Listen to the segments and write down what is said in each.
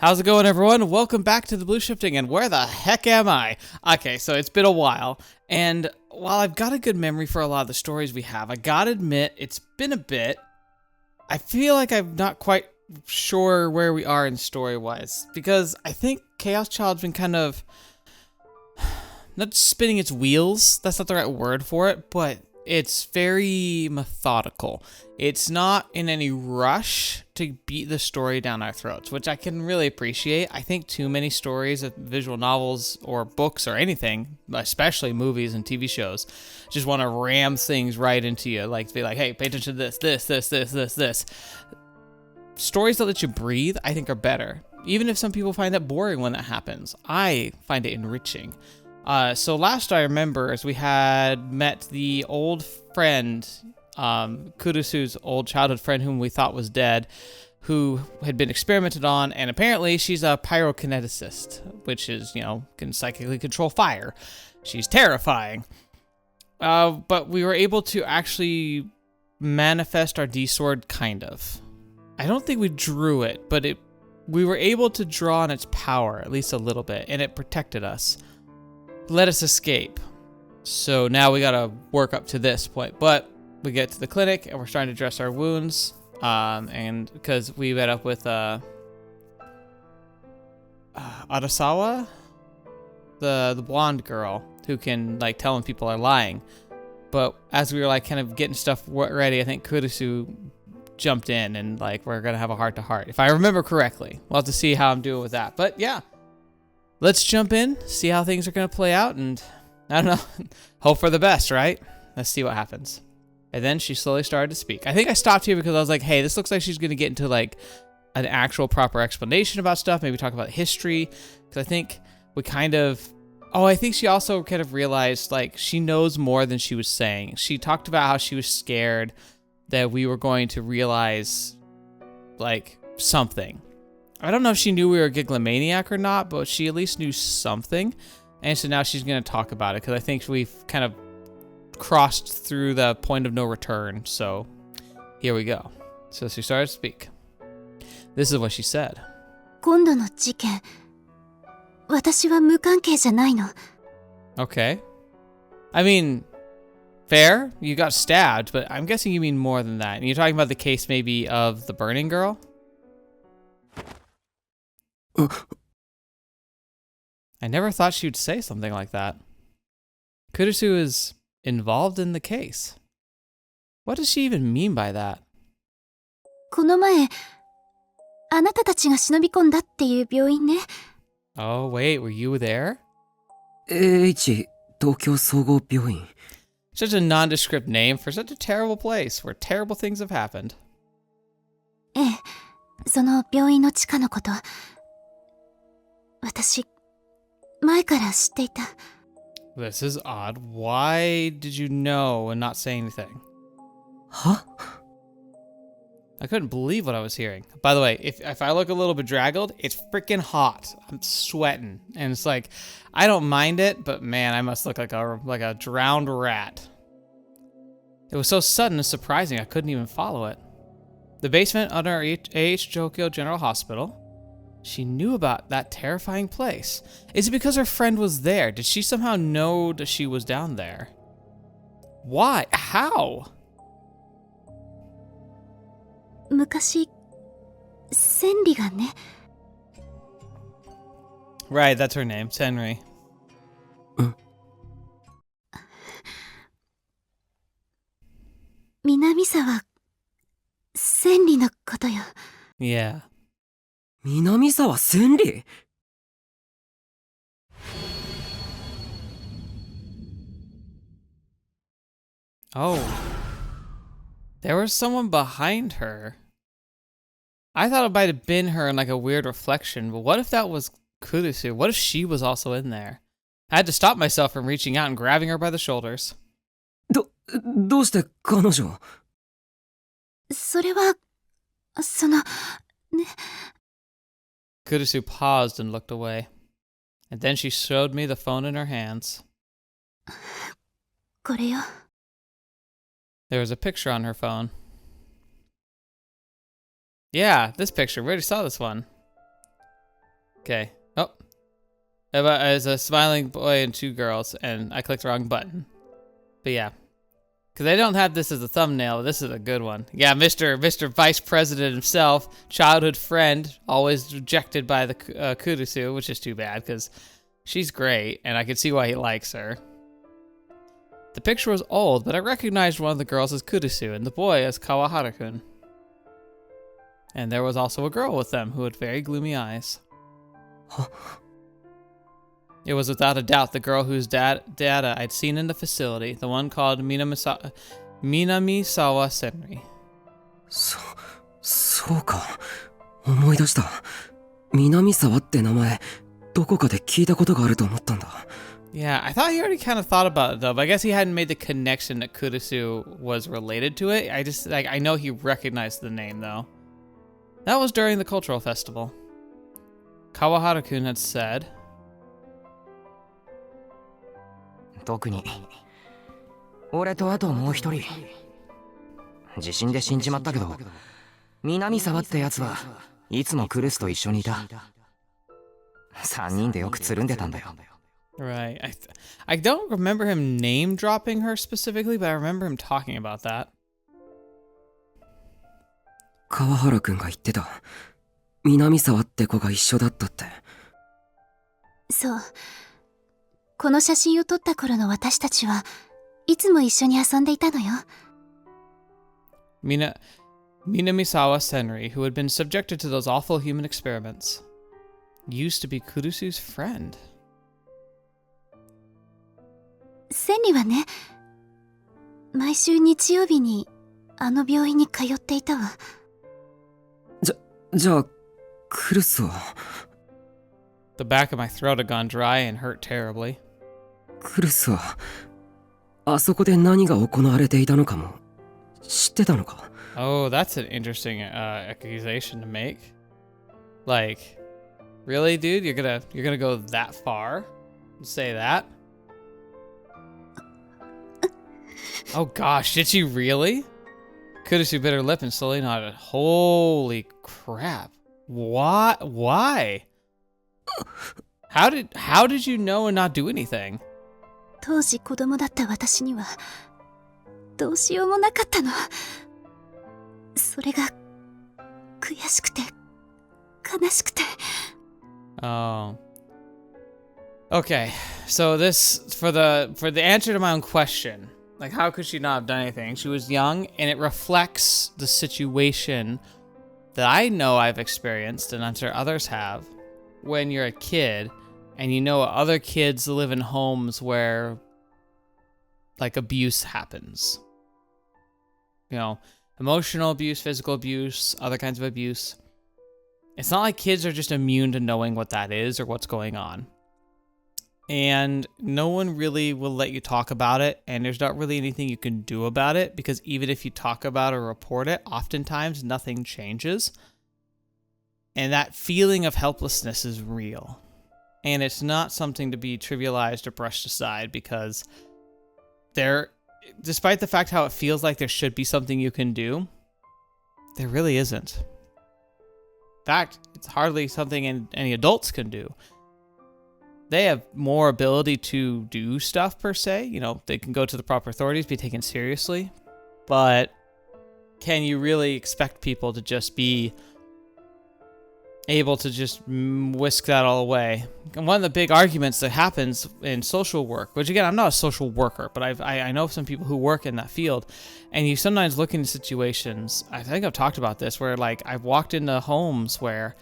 How's it going, everyone? Welcome back to TheBlueShifting, and where the heck am I? Okay, so it's been a while, and while I've got a good memory for a lot of the stories we have, I gotta admit, it's been a bit. I feel like I'm not quite sure where we are in story-wise, because I think Chaoschild's been kind of, not spinning its wheels, that's not the right word for it, but it's very methodical. It's not in any rush to beat the story down our throats, which I can really appreciate. I think too many stories of visual novels or books or anything, especially movies and TV shows, just want to ram things right into you. Like, to be like, hey, pay attention to this. Stories that let you breathe, I think, are better. Even if some people find that boring when that happens, I find it enriching. So last I remember is we had met the old friend, Kurusu's old childhood friend whom we thought was dead, who had been experimented on, and apparently she's a pyrokineticist, which is, can psychically control fire. She's terrifying. But we were able to actually manifest our D-sword, kind of. I don't think we drew it, but we were able to draw on its power, at least a little bit, and it protected us. Let us escape. So now we gotta work up to this point, but we get to the clinic and we're starting to dress our wounds, and because we met up with Arasawa, the blonde girl who can tell when people are lying. But as we were kind of getting stuff ready, I think Kurusu jumped in and we're gonna have a heart-to-heart, if I remember correctly. We'll have to see how I'm doing with that, but yeah. Let's jump in, see how things are going to play out, and, I don't know, hope for the best, right? Let's see what happens. And then she slowly started to speak. I think I stopped here because I was like, hey, this looks like she's going to get into, an actual proper explanation about stuff, maybe talk about history, because I think we kind of... Oh, I think she also kind of realized, she knows more than she was saying. She talked about how she was scared that we were going to realize, something. I don't know if she knew we were a gigalomaniac or not, but she at least knew something. And so now she's going to talk about it, because I think we've kind of crossed through the point of no return. So here we go. So she started to speak. This is what she said. 今度の事件、私は無関係じゃないの。 Okay. I mean, fair. You got stabbed, but I'm guessing you mean more than that. And you're talking about the case maybe of the burning girl? I never thought she would say something like that. Kurusu is involved in the case. What does she even mean by that? この前、あなたたちが忍び込んだっていう病院ね。 Oh, wait, were you there? H 東京総合病院 Such a nondescript name for such a terrible place where terrible things have happened. ええ、その病院の地下のこと、私、前から知っていた。 This is odd. Why did you know and not say anything? は I couldn't believe what I was hearing. By the way, if I look a little bedraggled, it's freaking hot. I'm sweating. And it's I don't mind it, but man, I must look like a drowned rat. It was so sudden and surprising, I couldn't even follow it. The basement under A.H. Jokyo General Hospital. She knew about that terrifying place. Is it because her friend was there? Did she somehow know that she was down there? Why? How? 昔、千里がね。 Right, that's her name, Senri. 南沢、千里のことよ。 Yeah. 南沢千里 Oh. There was someone behind her. I thought it might have been her in a weird reflection, but what if that was Kurusu? What if she was also in there? I had to stop myself from reaching out and grabbing her by the shoulders. どうして彼女それは、ね。 Kurusu paused and looked away. And then she showed me the phone in her hands. これよ。 There was a picture on her phone. Yeah, this picture. We already saw this one. Okay. Oh. As a smiling boy and 2 girls, and I clicked the wrong button. But yeah. Because I don't have this as a thumbnail, but this is a good one. Yeah, Mr. Vice President himself, childhood friend, always rejected by the Kurusu, which is too bad, because she's great, and I could see why he likes her. The picture was old, but I recognized one of the girls as Kurusu, and the boy as Kawahara-kun. And there was also a girl with them, who had very gloomy eyes. It was without a doubt the girl whose data I'd seen in the facility, the one called Minamisawa Senri. そうか。思い出した。南沢って名前、どこかで聞いたことがあると思ったんだ。Yeah, I thought he already kind of thought about it though, but I guess he hadn't made the connection that Kurusu was related to it. I know he recognized the name though. That was during the cultural festival. Kawahara-kun had said, 特に俺とあともう一人地震で死んじまったけど南沢ってやつはいつもクルスと一緒にいた3人でよくつるんでたんだよ Right. I don't remember him name dropping her specifically, but I remember him talking about that. 川原くんが言ってた。南沢って子が一緒だったって。そう。この写真を撮った頃の私たちはいつも一緒に遊んでいたのよ。Minamisawa Senri, who had been subjected to those awful human experiments, used to be Kurusu's friend. 千里はね、毎週日曜日にあの病院に通っていたわ。じゃあ、クルスは The back of my throat had gone dry and hurt terribly. クルスは、あそこで何が行われていたのかも知ってたのか Oh, that's an interesting accusation to make. Like, really, dude? You're gonna go that far? Say that? Oh gosh, did she really? Kurusu bit her lip and slowly nodded. Holy crap. What? Why? How did you know and not do anything? 当時子供だった私にはどうしようもなかったの。それが悔しくて悲しくて。Oh. Okay, so this for the answer to my own question. Like, how could she not have done anything? She was young, and it reflects the situation that I know I've experienced, and I'm sure others have, when you're a kid, and you know other kids live in homes where, like, abuse happens. You know, emotional abuse, physical abuse, other kinds of abuse. It's not like kids are just immune to knowing what that is or what's going on. And no one really will let you talk about it, and there's not really anything you can do about it, because even if you talk about or report it, oftentimes nothing changes. And that feeling of helplessness is real. And it's not something to be trivialized or brushed aside, because despite the fact how it feels like there should be something you can do, there really isn't. In fact, it's hardly something any adults can do. They have more ability to do stuff, per se. You know, they can go to the proper authorities, be taken seriously. But can you really expect people to just be able to just whisk that all away? And one of the big arguments that happens in social work, which again, I'm not a social worker, but I know some people who work in that field, and you sometimes look into situations, I think I've talked about this, where like I've walked into homes where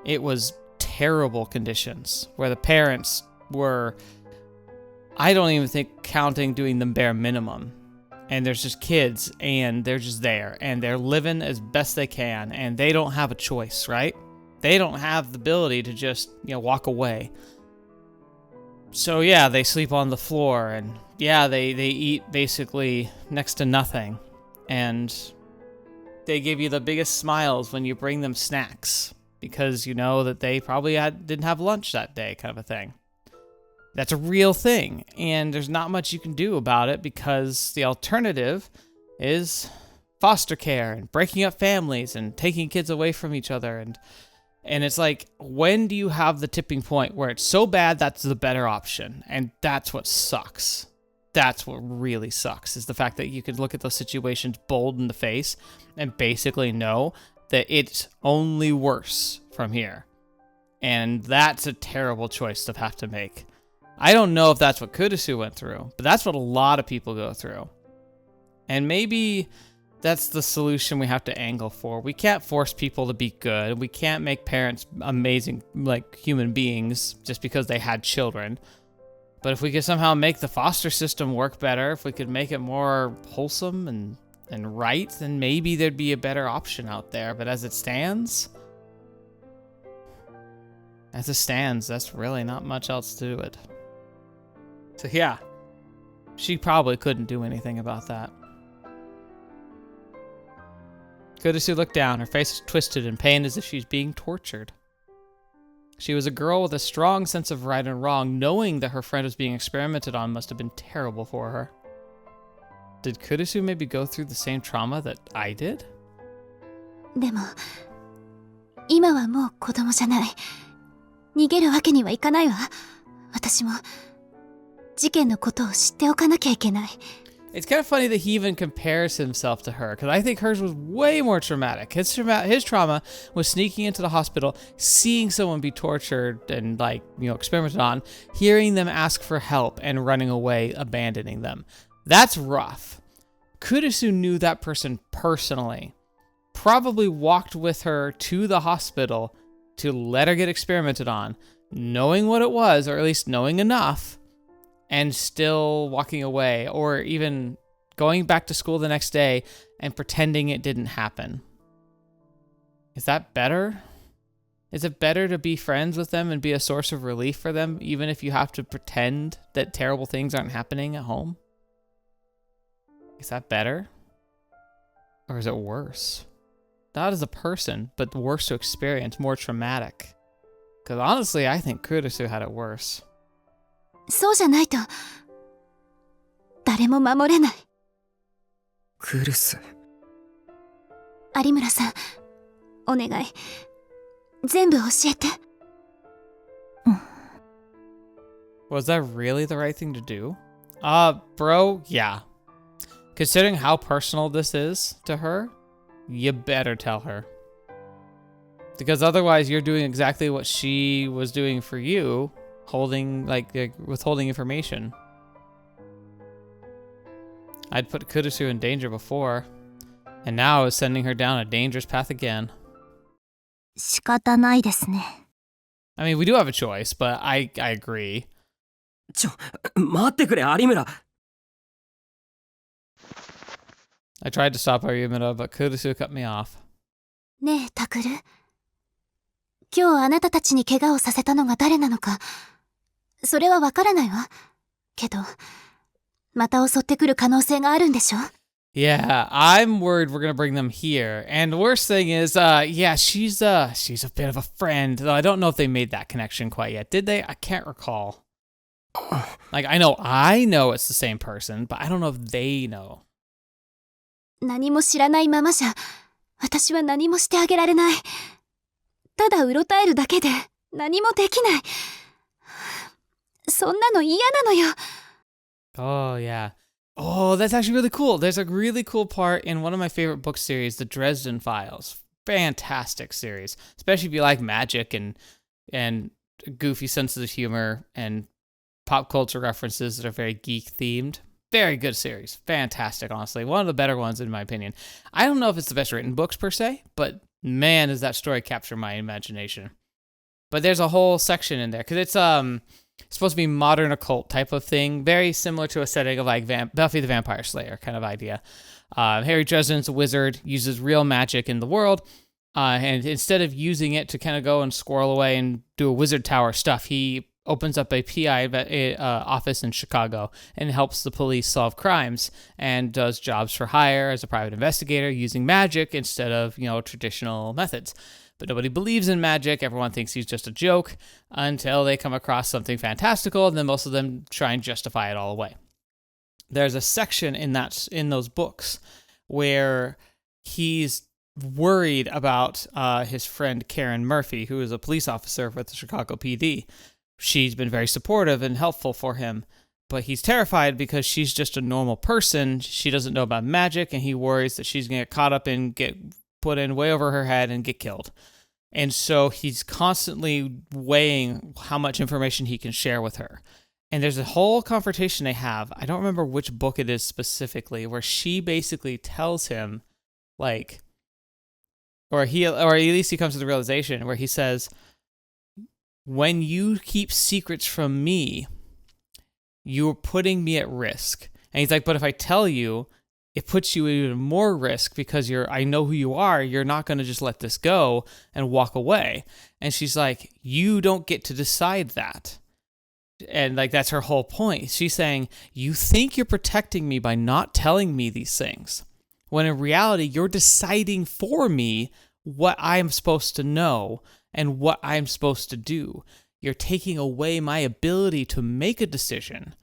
it was terrible conditions, where the parents were, I don't even think counting doing the bare minimum, and there's just kids and they're just there and they're living as best they can, and they don't have a choice, right? They don't have the ability to just, walk away. So yeah, they sleep on the floor, and yeah, they eat basically next to nothing, and they give you the biggest smiles when you bring them snacks, because you know that they probably didn't have lunch that day, kind of a thing. That's a real thing, and there's not much you can do about it, because the alternative is foster care and breaking up families and taking kids away from each other, and And it's like, when do you have the tipping point where it's so bad that's the better option? And that's what sucks. That's what really sucks, is the fact that you could look at those situations bold in the face and basically know that it's only worse from here. And that's a terrible choice to have to make. I don't know if that's what Kurusu went through, but that's what a lot of people go through. And maybe that's the solution we have to angle for. We can't force people to be good. We can't make parents amazing, like, human beings just because they had children. But if we could somehow make the foster system work better, if we could make it more wholesome and right, then maybe there'd be a better option out there. But as it stands, that's really not much else to it. So yeah, she probably couldn't do anything about that. Kurusu looked down, her face was twisted in pain as if she's being tortured. She was a girl with a strong sense of right and wrong. Knowing that her friend was being experimented on must have been terrible for her. Did Kurusu maybe go through the same trauma that I did? でも、今はもう子供じゃない。逃げるわけにはいかないわ。私も事件のことを知っておかなきゃいけない。It's kind of funny that he even compares himself to her, because I think hers was way more traumatic. His trauma was sneaking into the hospital, seeing someone be tortured and, like, you know, experimented on, hearing them ask for help, and running away, abandoning them. That's rough. Kurusu knew that person personally, probably walked with her to the hospital to let her get experimented on, knowing what it was, or at least knowing enough, and still walking away, or even going back to school the next day and pretending it didn't happen. Is that better? Is it better to be friends with them and be a source of relief for them, even if you have to pretend that terrible things aren't happening at home? Is that better? Or is it worse? Not as a person, but worse to experience, more traumatic. Because honestly, I think Kurusu had it worse. そうじゃないと誰も守れない。クルス。有村さん、お願い。全部教えて。Was that really the right thing to do? Bro, yeah. Considering how personal this is to her, you better tell her. Because otherwise you're doing exactly what she was doing for you, withholding information. I'd put Kurusu in danger before, and now I was sending her down a dangerous path again. 仕方ないですね。I mean, we do have a choice, but I agree. 待ってくれ、有村。I tried to stop Aryumura, but Kurusu cut me off. ねえ、タクル。今日あなたたちに怪我をさせたのが誰なのか、それはわからないわ。けど、また襲ってくる可能性があるんでしょ? Yeah, I'm worried we're gonna bring them here. And the worst thing is, yeah, she's a bit of a friend. Though I don't know if they made that connection quite yet. Did they? I can't recall. Like, I know it's the same person, but I don't know if they know. 何も知らないままじゃ、私は何もしてあげられない。ただうろたえるだけで何もできない。そんなの嫌なのよ。Oh, yeah. Oh, that's actually really cool. There's a really cool part in one of my favorite book series, The Dresden Files. Fantastic series, especially if you like magic and goofy senses of humor and pop culture references that are very geek themed. Very good series. Fantastic, honestly. One of the better ones, in my opinion. I don't know if it's the best written books per se, but man, does that story capture my imagination. But there's a whole section in there, because it's supposed to be modern occult type of thing, very similar to a setting of like Buffy the Vampire Slayer kind of idea. Harry Dresden's a wizard, uses real magic in the world, and instead of using it to kind of go and squirrel away and do a wizard tower stuff, he opens up a PI office in Chicago and helps the police solve crimes and does jobs for hire as a private investigator using magic instead of, traditional methods. But nobody believes in magic. Everyone thinks he's just a joke until they come across something fantastical, and then most of them try and justify it all away. There's a section in those books where he's worried about his friend Karen Murphy, who is a police officer with the Chicago PD. She's been very supportive and helpful for him, but he's terrified because she's just a normal person. She doesn't know about magic, and he worries that she's going to get caught up and get put in way over her head and get killed. And so he's constantly weighing how much information he can share with her. And there's a whole confrontation they have. I don't remember which book it is specifically, where she basically tells him, like, or at least he comes to the realization where he says, when you keep secrets from me, you're putting me at risk. And he's like, but if I tell you, it puts you at even more risk because I know who you are. You're not going to just let this go and walk away. And she's like, you don't get to decide that. And like, that's her whole point. She's saying, you think you're protecting me by not telling me these things, when in reality, you're deciding for me what I'm supposed to know and what I'm supposed to do. You're taking away my ability to make a decision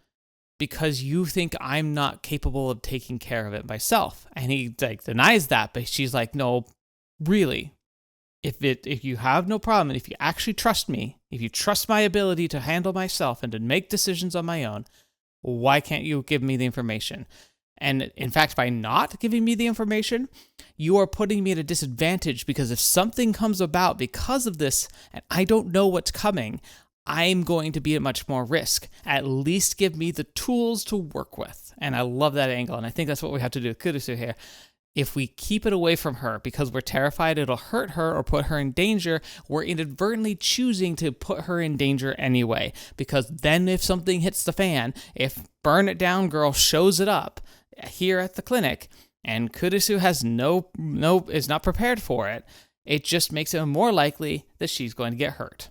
because you think I'm not capable of taking care of it myself. And he like denies that, but she's like, no, really. If you have no problem, and if you actually trust me, if you trust my ability to handle myself and to make decisions on my own, why can't you give me the information? And in fact, by not giving me the information, you are putting me at a disadvantage, because if something comes about because of this and I don't know what's coming, I'm going to be at much more risk. At least give me the tools to work with. And I love that angle. And I think that's what we have to do with Kurusu here. If we keep it away from her because we're terrified it'll hurt her or put her in danger, we're inadvertently choosing to put her in danger anyway. Because then if something hits the fan, if Burn It Down Girl shows it up here at the clinic and Kurusu has is not prepared for it, it just makes it more likely that she's going to get hurt.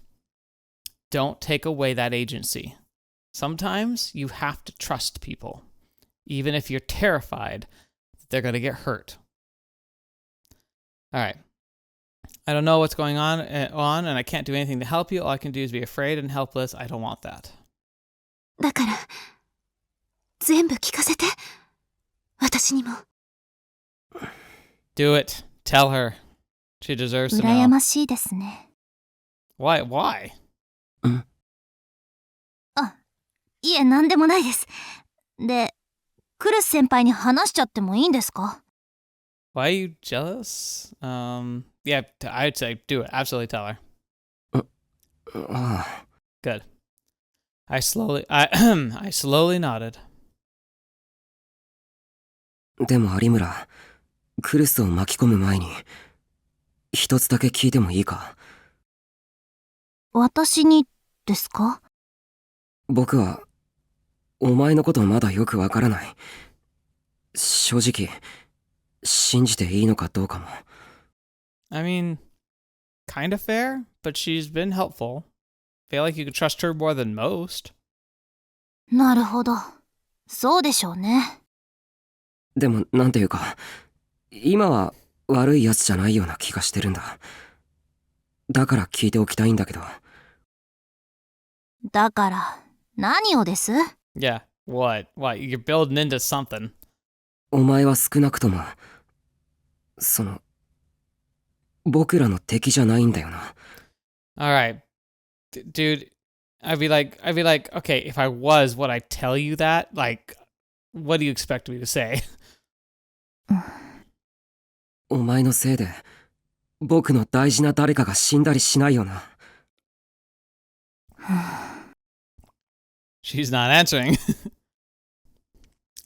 Don't take away that agency. Sometimes you have to trust people, even if you're terrified they're going to get hurt. All right. I don't know what's going on, and I can't do anything to help you. All I can do is be afraid and helpless. I don't want that. だから、全部聞かせて。私にも。Do it. Tell her. She deserves to 羨 know. ましいですね。Why? あ、いえ、なんでもないです。で、クルス先輩に話しちゃってもいいんですか？ Why are you jealous? Yeah, I'd say do it. Absolutely tell her. Good. I slowly nodded. でも有村、クルスを巻き込む前に一つだけ聞いてもいいか？私にですか？僕はお前のことまだよくわからない。正直信じていいのかどうかも。I mean, kind of fair, but she's been helpful. Feel like you could trust her more than most. なるほど。そうでしょうね。でもなんていうか、今は悪いやつじゃないような気がしてるんだ。だから聞いておきたいんだけど。だから、何をです？ Yeah, what? You're building into something. お前は少なくとも、僕らの敵じゃないんだよな。Alright. Dude, I'd be like, okay, if I was, would I tell you that? Like, what do you expect me to say? お前のせいで、僕の大事な誰かが死んだりしないよな。She's not answering.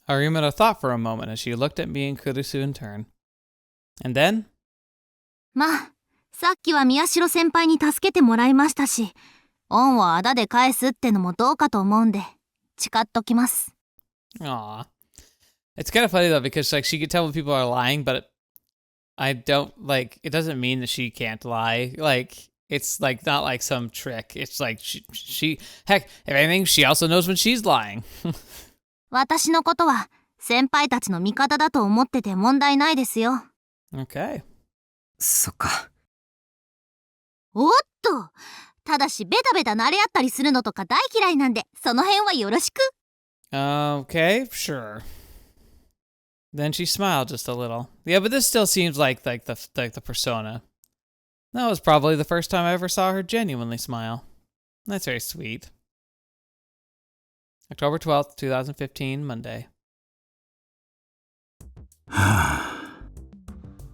Arimura thought for a moment as she looked at me and Kurusu in turn. And then? まあ、さっきは宮代先輩に助けてもらいましたし、恩をあだで返すってのもどうかと思うんで、誓っときます。Aw. It's kind of funny though, because like she could tell when people are lying, but I don't like, it doesn't mean that she can't lie. Like, it's like not like some trick. It's like she heck, if anything, she also knows when she's lying. 私のことは先輩たちの味方だと思ってて問題ないですよ。Okay. そっか。おっと、ただしベタベタ慣れ合ったりするのとか大嫌いなんで、その辺はよろしく。Okay, sure. Then she smiled just a little. Yeah, but this still seems like the persona. That was probably the first time I ever saw her genuinely smile. That's very sweet. October 12th, 2015, Monday.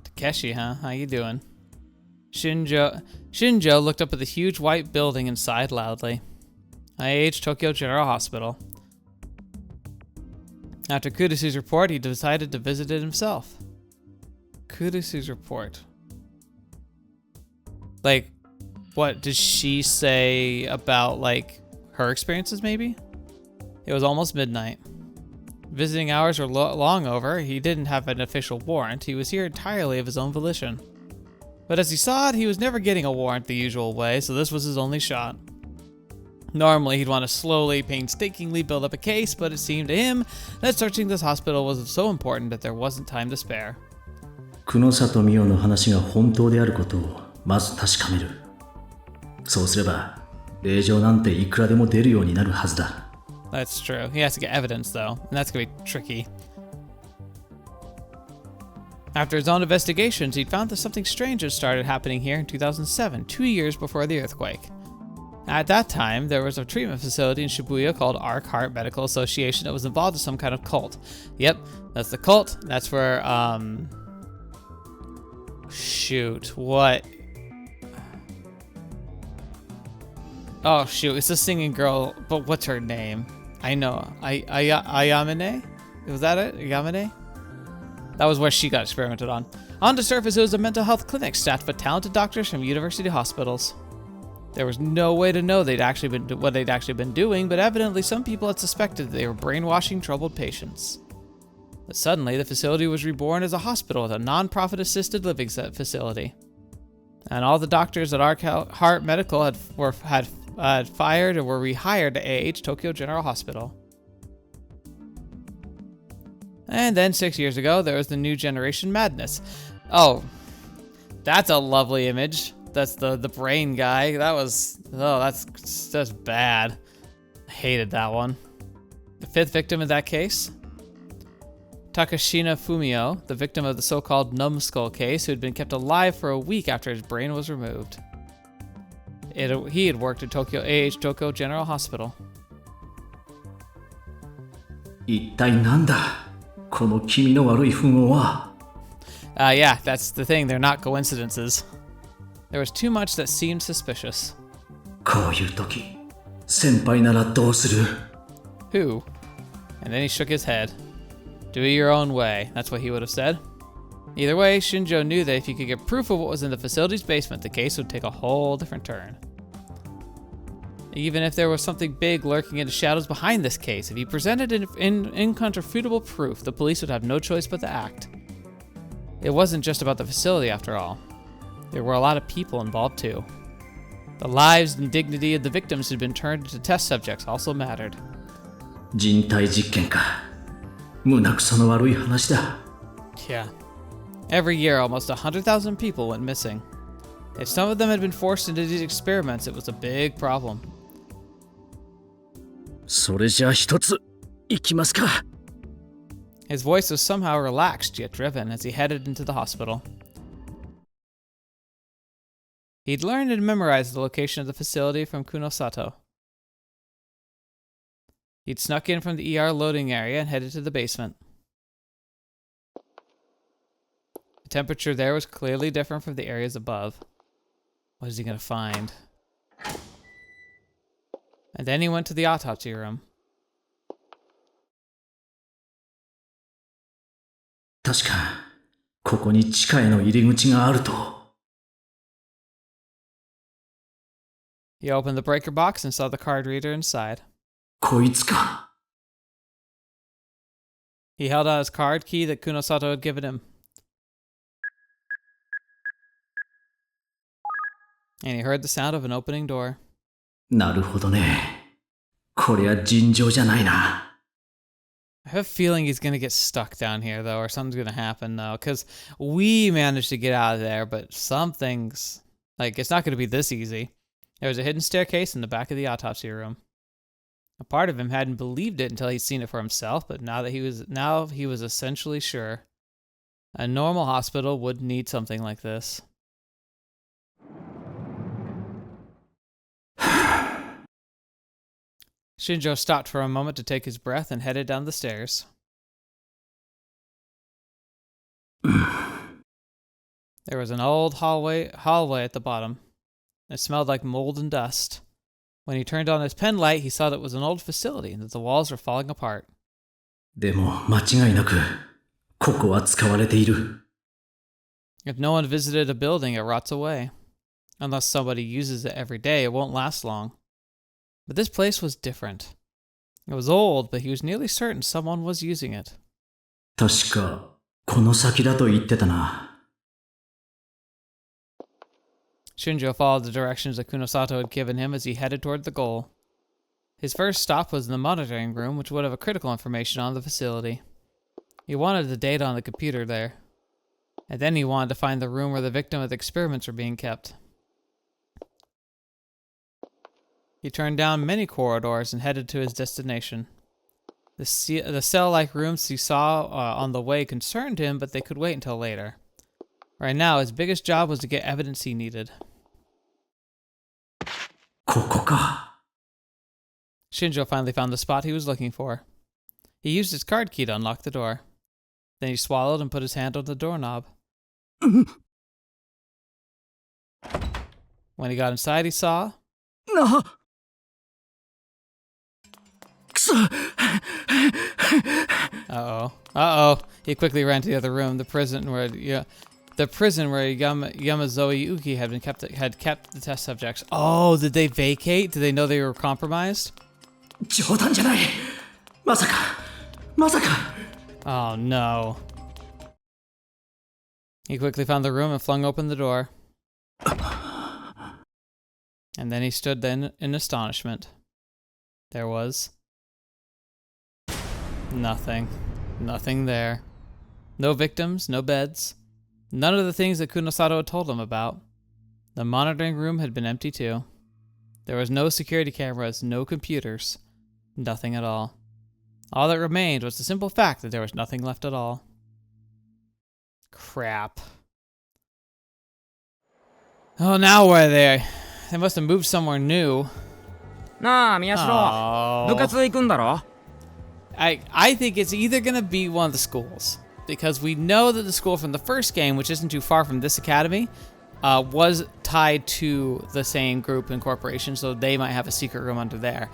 Takeshi, huh? How you doing? Shinjo looked up at the huge white building and sighed loudly. IH Tokyo General Hospital. After Kurusu's report, he decided to visit it himself. Kurusu's report. Like, what did she say about, like, her experiences, maybe? It was almost midnight. Visiting hours were long over. He didn't have an official warrant. He was here entirely of his own volition. But as he saw it, he was never getting a warrant the usual way, so this was his only shot. Normally, he'd want to slowly, painstakingly build up a case, but it seemed to him that searching this hospital was so important that there wasn't time to spare. 久野里美代の話が本当であることをまず確かめる。そうすれば、令状なんていくらでも出るようになるはずだ。That's true. He has to get evidence, though, and that's going to be tricky. After his own investigations, he'd found that something strange had started happening here in 2007, 2 years before the earthquake. At that time, there was a treatment facility in Shibuya called Arc Heart Medical Association that was involved in some kind of cult. Yep, that's the cult. That's where, shoot, what? Oh, shoot, it's the singing girl, but what's her name? I know, Ayamine? Was that it? Ayamine? That was where she got experimented on. On the surface, it was a mental health clinic staffed by talented doctors from university hospitals. There was no way to know what they'd actually been doing, but evidently some people had suspected that they were brainwashing troubled patients. But suddenly, the facility was reborn as a hospital with a non-profit assisted living facility. And all the doctors at Arc Heart Medical had fired or were rehired to AH Tokyo General Hospital. And then 6 years ago, there was the New Generation Madness. Oh, that's a lovely image. That's the brain guy. That's bad. I hated that one. The fifth victim in that case? Takashina Fumio, the victim of the so-called numbskull case, who had been kept alive for a week after his brain was removed. He had worked at AH Tokyo General Hospital. 一体なんだこの気味の悪い符号は。Yeah, that's the thing. They're not coincidences. There was too much that seemed suspicious. こういう時、先輩ならどうする？ Who? And then he shook his head. Do it your own way. That's what he would have said. Either way, Shinjo knew that if he could get proof of what was in the facility's basement, the case would take a whole different turn. Even if there was something big lurking in the shadows behind this case, if he presented incontrovertible proof, the police would have no choice but to act. It wasn't just about the facility, after all. There were a lot of people involved, too. The lives and dignity of the victims who had been turned into test subjects also mattered. 人体実験か。胸くその悪い話だ。Yeah. Every year, almost 100,000 people went missing. If some of them had been forced into these experiments, it was a big problem. それじゃあ一つ、行きますか。His voice was somehow relaxed yet driven as he headed into the hospital. He'd learned and memorized the location of the facility from Kunosato. He'd snuck in from the ER loading area and headed to the basement. The temperature there was clearly different from the areas above. What is he going to find? And then he went to the autopsy room. 確か、ここに地下への入り口があると。He opened the breaker box and saw the card reader inside. こいつか。He held out his card key that Kunosato had given him. And he heard the sound of an opening door. なるほどね。こりゃ尋常じゃないな。I have a feeling he's going to get stuck down here, though, or something's going to happen, though, because we managed to get out of there, but something's... Like, it's not going to be this easy. There was a hidden staircase in the back of the autopsy room. A part of him hadn't believed it until he'd seen it for himself, but now he was essentially sure. A normal hospital would need something like this. Shinjo stopped for a moment to take his breath and headed down the stairs. There was an old hallway at the bottom. It smelled like mold and dust. When he turned on his pen light, he saw that it was an old facility and that the walls were falling apart. でも間違いなくここは使われている。 If no one visited a building, it rots away. Unless somebody uses it every day, it won't last long. But this place was different. It was old, but he was nearly certain someone was using it. 確かこの先だと言ってたな。 Shinjo followed the directions that Kunosato had given him as he headed toward the goal. His first stop was in the monitoring room, which would have critical information on the facility. He wanted the data on the computer there. And then he wanted to find the room where the victim of the experiments were being kept. He turned down many corridors and headed to his destination. The cell-like rooms he saw on the way concerned him, but they could wait until later. Right now, his biggest job was to get evidence he needed. ここか。 Shinjo finally found the spot he was looking for. He used his card key to unlock the door. Then he swallowed and put his hand on the doorknob. When he got inside, he saw... Uh-oh. He quickly ran to the other room, the prison where Yamazoe Yuki had kept the test subjects. Oh, did they vacate? Did they know they were compromised? 冗談じゃない。まさか。Oh no. He quickly found the room and flung open the door. And then he stood then in astonishment. There was nothing. Nothing there. No victims, no beds. None of the things that Kunosato had told him about. The monitoring room had been empty too. There was no security cameras, no computers. Nothing at all. All that remained was the simple fact that there was nothing left at all. Crap. Oh, now where are they? They must have moved somewhere new. なあ、宮代。Oh. 部活行くんだろ? I think it's either going to be one of the schools. Because we know that the school from the first game, which isn't too far from this academy, was tied to the same group and corporation, so they might have a secret room under there.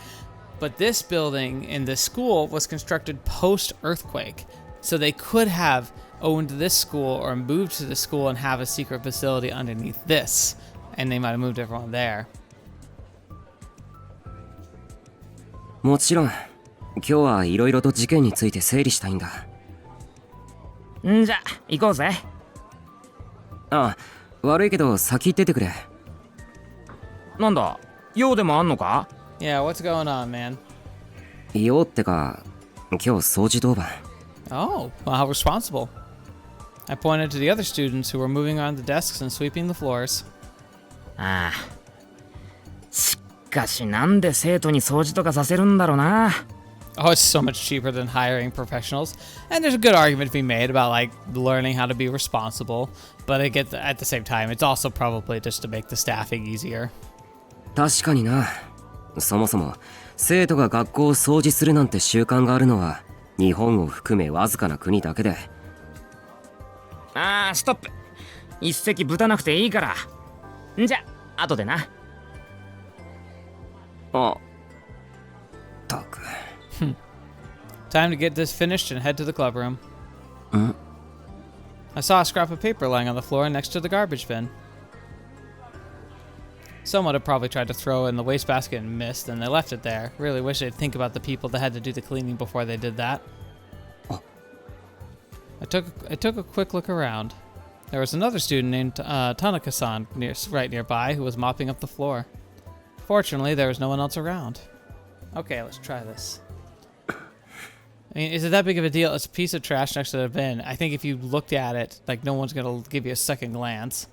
But this building in this school was constructed post-earthquake, so they could have owned this school or moved to the school and have a secret facility underneath this, and they might have moved everyone there. もちろん、今日はいろいろと事件について整理したいんだ。んじゃ、行こうぜ。あ、悪いけど先行っててくれ。なんだ、用でもあんのか? Yeah, what's going on, man? 用ってか、今日掃除当番。Oh, well, how responsible. I pointed to the other students who were moving around the desks and sweeping the floors. ああ。しかしなんで生徒に掃除とかさせるんだろうな。Oh, it's so much cheaper than hiring professionals. And there's a good argument to be made about, like, learning how to be responsible. But at the same time, it's also probably just to make the staffing easier. 確かにな。そもそも、生徒が学校を掃除するなんて習慣があるのは、日本を含めわずかな国だけで。ああ、ストップ。一席ぶたなくていいから。んじゃ、後でな。あ、たく。Time to get this finished and head to the club room. I saw a scrap of paper lying on the floor next to the garbage bin. Someone had probably tried to throw it in the wastebasket and missed, and they left it there. Really wish they'd think about the people that had to do the cleaning before they did that. I took a quick look around. There was another student named Tanaka-san right nearby who was mopping up the floor. Fortunately, there was no one else around. Okay, let's try this. I mean, is it that big of a deal? It's a piece of trash next to the bin. I think if you looked at it, like, no one's gonna give you a second glance.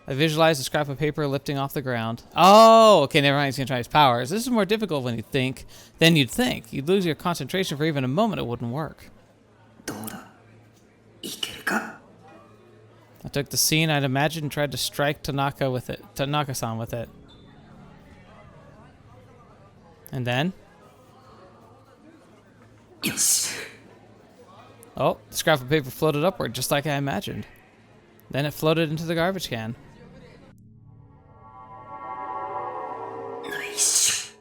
I visualized a scrap of paper lifting off the ground. Oh, okay, never mind. He's gonna try his powers. This is more difficult than you'd think. You'd lose your concentration for even a moment. It wouldn't work. どうだいけるか I took the scene I'd imagined and tried to strike Tanaka-san with it. And then? よし Oh, the scrap of paper floated upward, just like I imagined. Then it floated into the garbage can. ナイス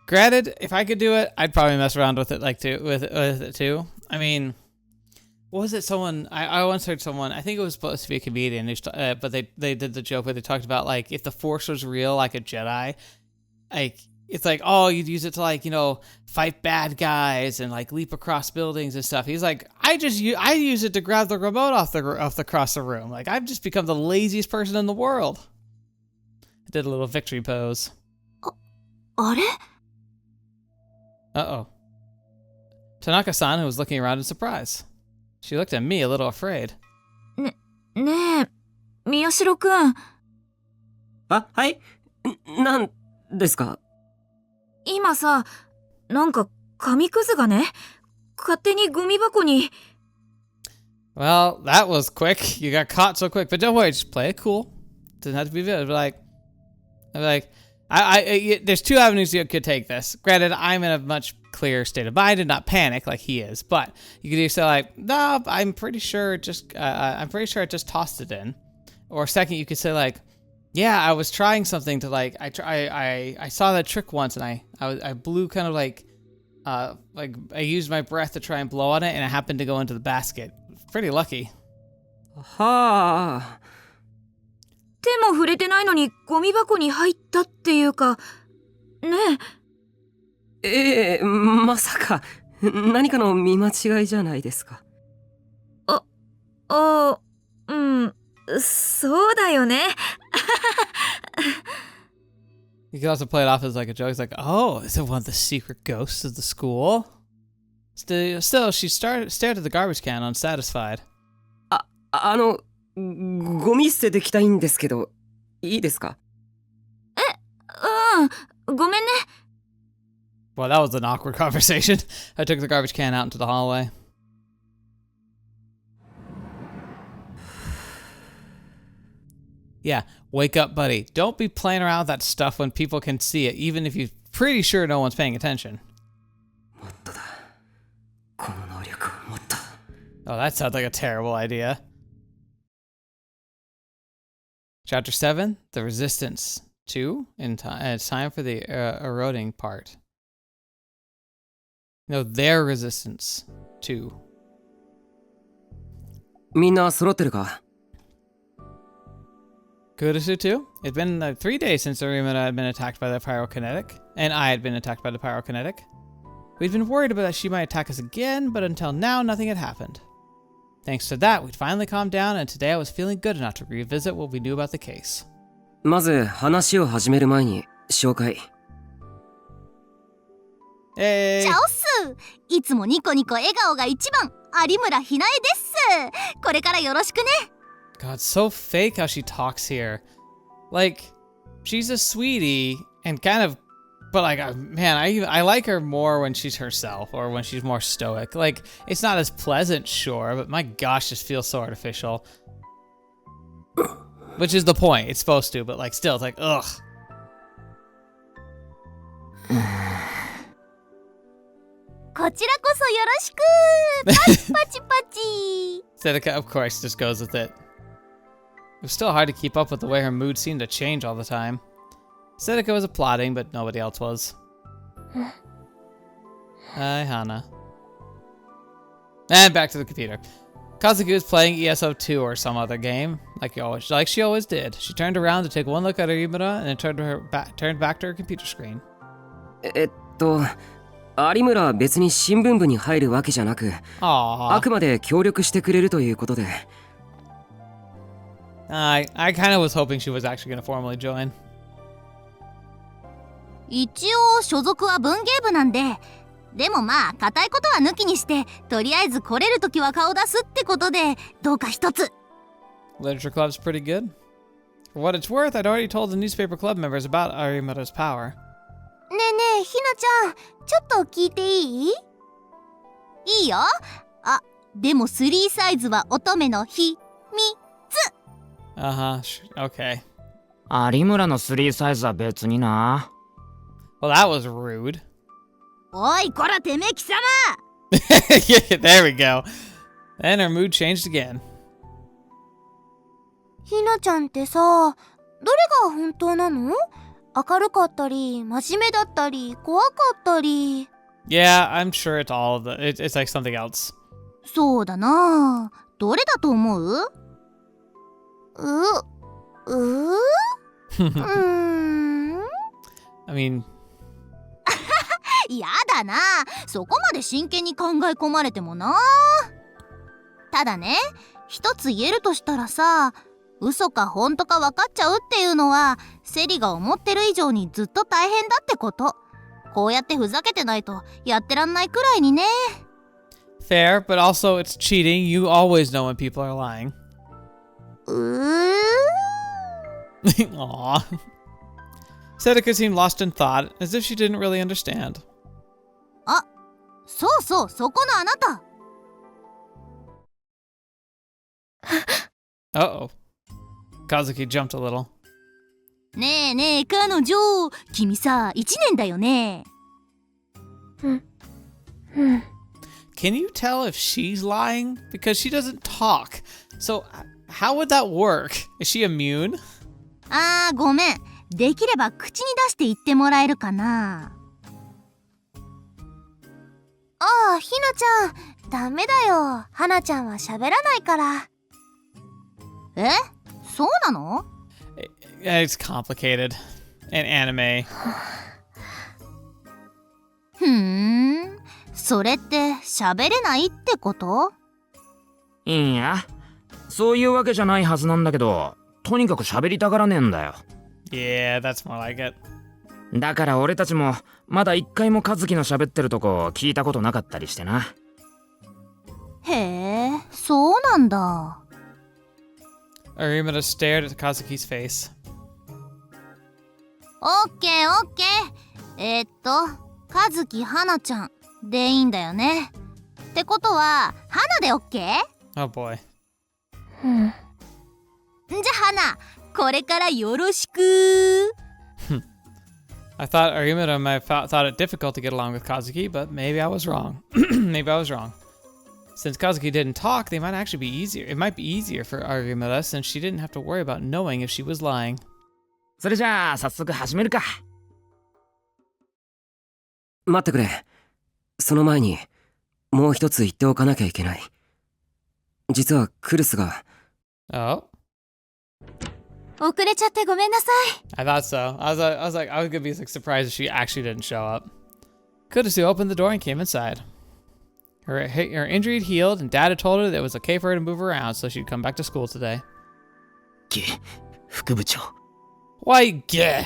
Granted, if I could do it, I'd probably mess around with it with it too. I mean, what was it? I once heard someone. I think it was supposed to be a comedian, but they did the joke where they talked about like if the Force was real, like a Jedi, like it's like oh you'd use it to like fight bad guys and like leap across buildings and stuff. He's like I use it to grab the remote off the across the room. Like I've just become the laziest person in the world. I did a little victory pose. あれ Uh-oh. Tanaka-san, who was looking around in surprise. She looked at me a little afraid. ねえ、宮代くん。あ、はいなんですか今さ、なんか紙くずがね、勝手にゴミ箱に。Well, that was quick. You got caught so quick. But don't worry, just play it cool. Doesn't have to be vivid. But there's two avenues you could take this. Granted, I'm in a much clearer state of mind and not panic like he is. But you could either say like, no, I'm pretty sure it just tossed it in. Or second, you could say like, yeah, I was trying something to like, I saw that trick once and I blew kind of like I used my breath to try and blow on it and it happened to go into the basket. Pretty lucky. はあ手も触れてないのにゴミ箱に入ったっていうか、ねええまさか何かの見間違いじゃないですかうん、そうだよね。You could also play it off as like a joke. It's like, oh, is it one of the secret ghosts of the school? Still, she stared at the garbage can, unsatisfied. ゴミ捨ててきたいんですけどいいですかごめんね。Well, that was an awkward conversation. I took the garbage can out into the hallway. Yeah, wake up, buddy. Don't be playing around with that stuff when people can see it, even if you're pretty sure no one's paying attention. もっとだこの能力をもっと Oh, that sounds like a terrible idea. Chapter 7, The Resistance 2. It's time for the eroding part. No, their resistance 2. みんな揃ってるか Kurusu too? It's been 3 days since Arimata had been attacked by the pyrokinetic, and I had been attacked by the pyrokinetic. We'd been worried about that she might attack us again, but until now, nothing had happened. Thanks to that, we'd finally calmed down, and today I was feeling good enough to revisit what we knew about the case. まず話を始める前に紹介 Hey! チャオス、いつもニコニコ笑顔が一番、有村ひなえです。これからよろしくね。God, so fake how she talks here. Like, she's a sweetie, and kind of, but like, man, I like her more when she's herself, or when she's more stoic. Like, it's not as pleasant, sure, but my gosh, this feels so artificial. Which is the point, it's supposed to, but like, still, it's like, ugh. こちらこそよろしく。パチパチパチ。Sedeka, of course, just goes with it. It was still hard to keep up with the way her mood seemed to change all the time. Sedeka was applauding, but nobody else was. Hi, Hana. And back to the computer. Kazuki was playing ESO 2 or some other game, like she always did. She turned around to take one look at Arimura and then turned back to her computer screen. 有村は別に新聞部に入るわけじゃなく、 Aww. あくまで協力してくれるということで。I kind of was hoping she was actually going to formally join. 一応所属は文芸部なんで、でもまあ固いことは抜きにして、とりあえず来れるときは顔出すってことで、どうか一つ。Literature club's pretty good. For what it's worth, I'd already told the newspaper club members about Arimura's power. ねえねえ、ひなちゃん、ちょっと聞いていい？いいよ。あ、でも3サイズは乙女の秘密。Okay. 有村の3サイズは別にな。Well, that was rude. おい、こらてめえ貴様！Yeah, there we go. And her mood changed again. ひなちゃんってさ、どれが本当なの？明るかったり、真面目だったり、怖かったり。Yeah, I'm sure it's all of the. It's like something else. そうだな。どれだと思う？I mean, やだな。そこまで真剣に考え込まれてもな。ただね、一つ言えるとしたらさ、嘘か本当か分かっちゃうっていうのはセリが思ってる以上にずっと大変だってこと。こうやってふざけてないとやってらんないくらいにね。fair, but also it's cheating. You always know when people are lying. Aww. Sedeka seemed lost in thought, as if she didn't really understand. あ、そうそう、そこのあなた。Uh-oh. Kazuki jumped a little. ねえねえ、彼女、君さ、1年だよね。Can you tell if she's lying? Because she doesn't talk. So, how would that work? Is she immune? あー、ごめん。できれば口に出して言ってもらえるかな。ああ、ひなちゃん、ダメだよ。はなちゃんは喋らないから。え？そうなの？ It's complicated. And anime. ふーん、それって喋れないってこと？いや、そういうわけじゃないはずなんだけど、とにかく喋りたがらねえんだよ。Yeah, that's more like it. だから俺たちもまだ一回も和樹の喋ってるとこ聞いたことなかったりしてな。へえ、そうなんだ。Arimura stared at Kazuki's face. オッケーオッケー。和樹はなちゃんでいいんだよね。ってことは、はなでオッケー？ Oh boy. じゃはな、これからよろしく。I thought Arimura might have thought it difficult to get along with Kazuki, but maybe I was wrong. Maybe I was wrong. Since Kazuki didn't talk, they might actually be easier. It might be easier for Arimura since she didn't have to worry about knowing if she was lying. それじゃあ早速始めるか。待ってくれ。その前にもう一つ言っておかなきゃいけない。実はクルスが。Oh? 遅れちゃってごめんなさい。I thought so. I was gonna be like surprised if she actually didn't show up. Kurusu opened the door and came inside. Her injury had healed, and Dad had told her that it was okay for her to move around, so she'd come back to school today. 副部長。Why, geh?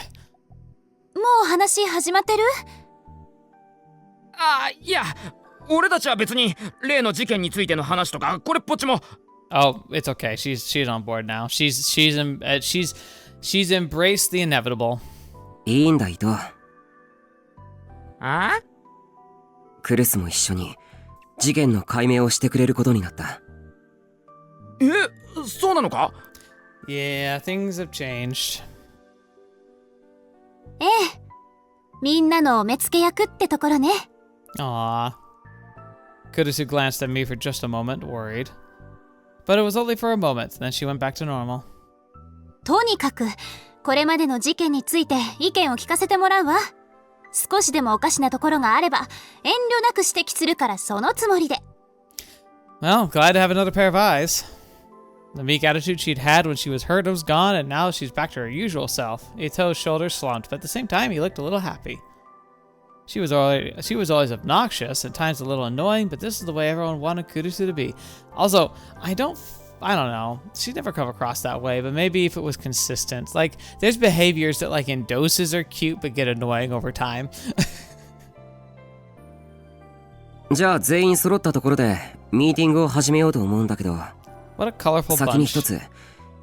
もう話始まってる？あ、いや、俺たちは別に例の事件についての話とかこれっぽっちも。Oh, it's okay. She's on board now. She's embraced the inevitable. いいんだ、伊藤。あ？クルスも一緒に事件の解明をしてくれることになった。え、そうなのか？ Yeah, things have changed. ええ。みんなの目付け役ってところね。Aww. Kurusu glanced at me for just a moment, worried. But it was only for a moment, then she went back to normal. とにかく、これまでの事件について意見を聞かせてもらうわ。少しでもおかしなところがあれば、遠慮なく指摘するからそのつもりで。Well, glad to have another pair of eyes. The meek attitude she'd had when she was hurt was gone, and now she's back to her usual self. Ito's shoulders slumped, but at the same time, he looked a little happy. She was always obnoxious, at times a little annoying, but this is the way everyone wanted Kurusu to be. Also, I don't know. She'd never come across that way, but maybe if it was consistent. Like, there's behaviors that, like, in doses are cute, but get annoying over time. じゃあ全員揃ったところでミーティングを始めようと思うんだけど。What a colorful 先に bunch. 一つ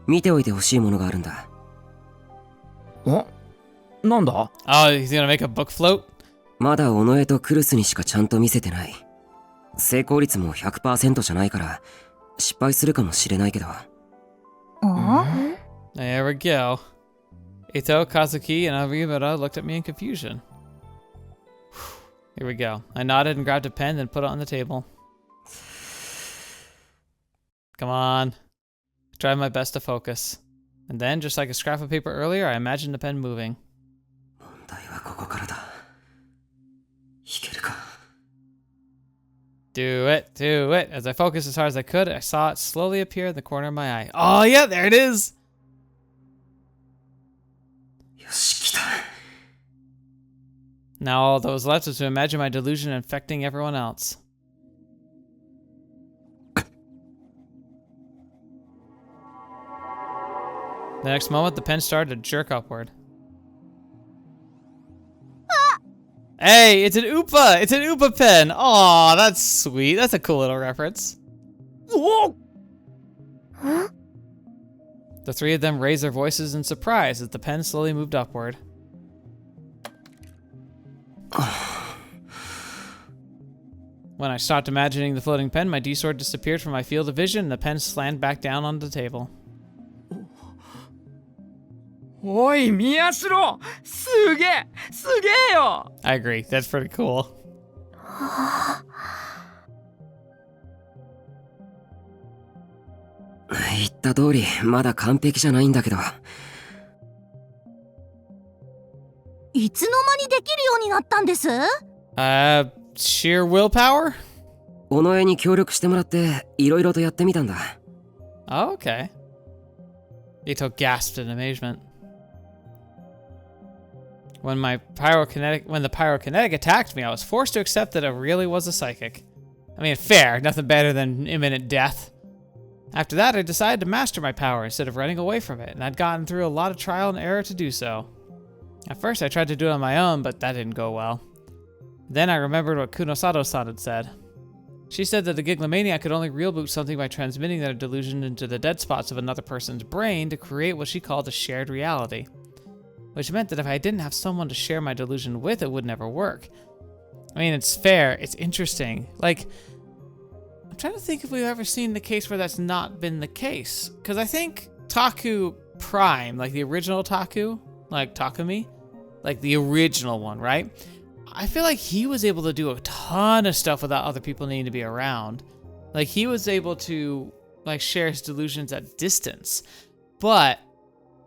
見ておいてほしいものがあるんだ。なんだ？ Oh, he's gonna make a book float? まだ尾上とクルスにしかちゃんと見せてない。成功率も 100% じゃないから失敗するかもしれないけど。There we go. Ito, Kazuki, and Aribara looked at me in confusion. Here we go. I nodded and grabbed a pen, then put it on the table. Come on. I tried my best to focus. And then, just like a scrap of paper earlier, I imagined the pen moving. 問題はここからだ。いけるか。Do it, do it. As I focused as hard as I could, I saw it slowly appear in the corner of my eye. Oh yeah, there it is! よし、来た。 Now all that was left was to imagine my delusion infecting everyone else. The next moment, the pen started to jerk upward. Hey, it's an Oopa! It's an Oopa pen! Aw, that's sweet. That's a cool little reference. The three of them raised their voices in surprise as the pen slowly moved upward. When I stopped imagining the floating pen, my D-sword disappeared from my field of vision and the pen slammed back down onto the table. おい、宮代！すげえよ！ I agree. That's pretty cool. 言った通り、まだ完璧じゃないんだけど。いつの間にできるようになったんです？ Sheer willpower? 尾上に協力してもらって、いろいろとやってみたんだ。Oh, okay. Ito gasped in amazement. When the pyrokinetic attacked me, I was forced to accept that I really was a psychic. I mean, fair, nothing better than imminent death. After that, I decided to master my power instead of running away from it, and I'd gotten through a lot of trial and error to do so. At first, I tried to do it on my own, but that didn't go well. Then I remembered what Kunosato-san had said. She said that the gigalomaniac could only reboot something by transmitting their delusion into the dead spots of another person's brain to create what she called a shared reality. Which meant that if I didn't have someone to share my delusion with, it would never work. I mean, it's fair, it's interesting. Like, I'm trying to think if we've ever seen the case where that's not been the case. Because I think Taku Prime, like the original Taku, like Takumi, like the original one, right? I feel like he was able to do a ton of stuff without other people needing to be around. Like, he was able to, like, share his delusions at distance. But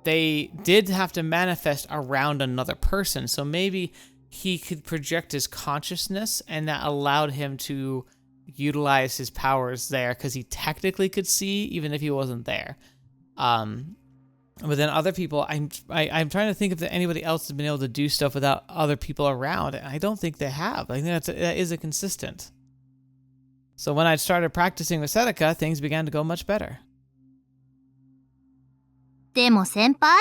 they did have to manifest around another person, so maybe he could project his consciousness, and that allowed him to utilize his powers there, because he technically could see even if he wasn't there. But then other people, I'm trying to think if anybody else has been able to do stuff without other people around, and I don't think they have. I think that is a consistent. So when I started practicing with Seneca, things began to go much better. でも先輩、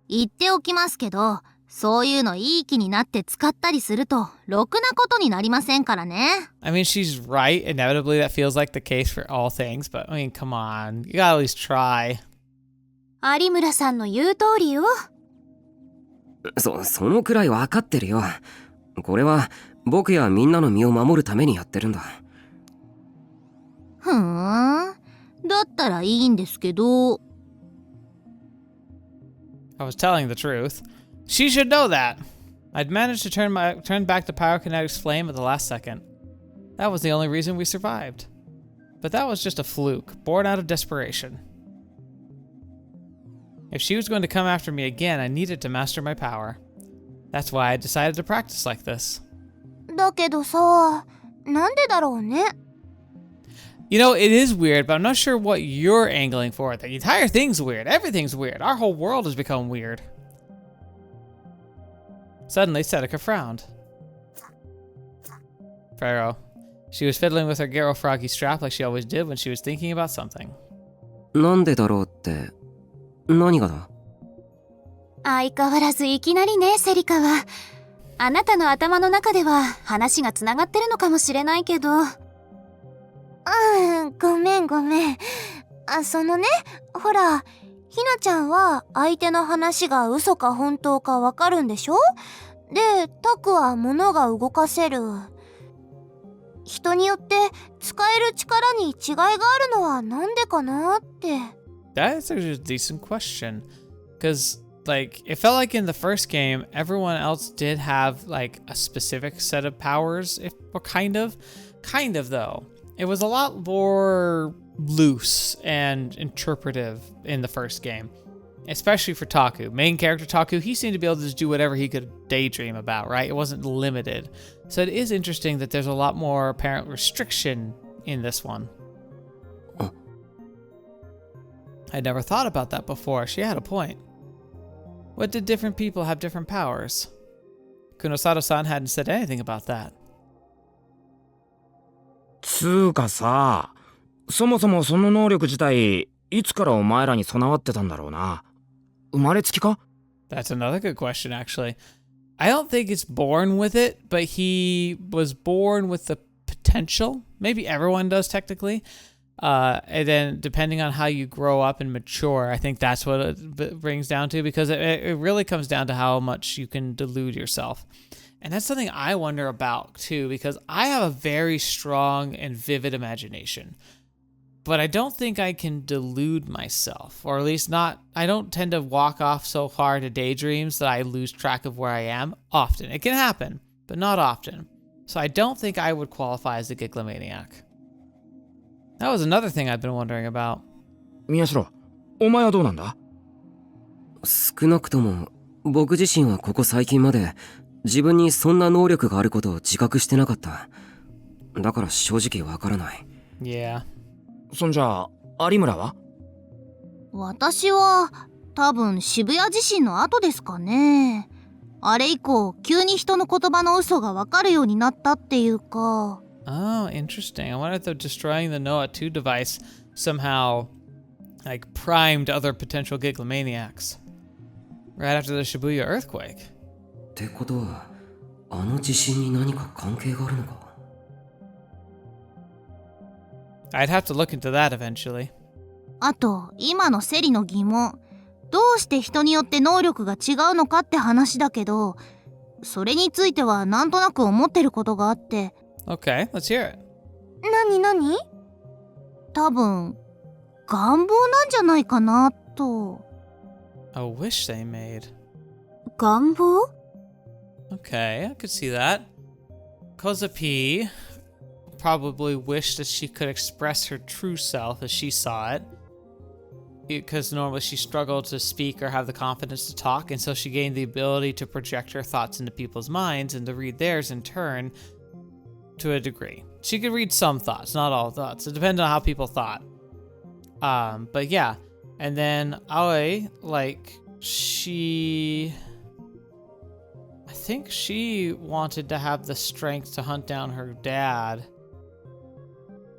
言っておきますけど、そういうのいい気になって使ったりすると、ろくなことになりませんからね。I mean, she's right. Inevitably, that feels like the case for all things, but I mean, come on. You gotta at least try. 有村さんの言う通りよ。そのくらいわかってるよ。これは、僕やみんなの身を守るためにやってるんだ。ふーん。だったらいいんですけど。I was telling the truth. She should know that. I'd managed to turn back the pyrokinetic's flame at the last second. That was the only reason we survived. But that was just a fluke, born out of desperation. If she was going to come after me again, I needed to master my power. That's why I decided to practice like this. だけどさ、なんでだろうね。You know, it is weird, but I'm not sure what you're angling for. The entire thing's weird. Everything's weird. Our whole world has become weird. Suddenly, Seneca frowned. Pharaoh. She was fiddling with her Garo Froggy strap like she always did when she was thinking about something. なんでだろうって、何がだ？相変わらずいきなりね、セリカは。あなたの頭の中では話がつながってるのかもしれないけど。ごめん。そのね、ほら、ひなちゃんは相手の話が嘘か本当かわかるんでしょ？で、タクは物が動かせる。人によって使える力に違いがあるのはなんでかなって。That's actually a decent question. Because, like, it felt like in the first game, everyone else did have, like, a specific set of powers, or kind of. Kind of, though. It was a lot more loose and interpretive in the first game. Especially for Taku. Main character Taku, he seemed to be able to just do whatever he could daydream about, right? It wasn't limited. So it is interesting that there's a lot more apparent restriction in this one. I'd never thought about that before. She had a point. What did different people have different powers? Kunosato-san hadn't said anything about that. つうかさ、そもそもその能力自体、いつからお前らに備わってたんだろうな。生まれつきか？ That's another good question, actually. I don't think it's born with it, but he was born with the potential. Maybe everyone does, technically. And then depending on how you grow up and mature, I think that's what it brings down to, because it really comes down to how much you can delude yourself. And that's something I wonder about, too, because I have a very strong and vivid imagination. But I don't think I can delude myself, or at least not. I don't tend to walk off so far into daydreams that I lose track of where I am often. It can happen, but not often. So I don't think I would qualify as a gigalomaniac. That was another thing I've been wondering about. 宮代、お前はどうなんだ？少なくとも僕自身はここ最近まで自分にそんな能力があることを自覚してなかった。だから正直わからない。Yeah. そんじゃあ、有村は？私は多分渋谷地震の後ですかね。あれ以降急に人の言葉の嘘がわかるようになったっていうか。Oh, interesting. I wonder if destroying the Noah 2 device somehow, like, primed other potential gigalomaniacs right after the Shibuya earthquake. ってことは、あの地震に何か関係があるのか？ I'd have to look into that eventually. あと、今のセリの疑問。どうして人によって能力が違うのかって話だけど、それについてはなんとなく思ってることがあって。Okay, let's hear it. 何？多分、願望なんじゃないかなと。A wish they made. 願望？ Okay, I could see that. Koza P probably wished that she could express her true self as she saw it. Because normally she struggled to speak or have the confidence to talk, and so she gained the ability to project her thoughts into people's minds and to read theirs in turn to a degree. She could read some thoughts, not all thoughts. It depends on how people thought. But yeah. And then Aoi, like, I think she wanted to have the strength to hunt down her dad.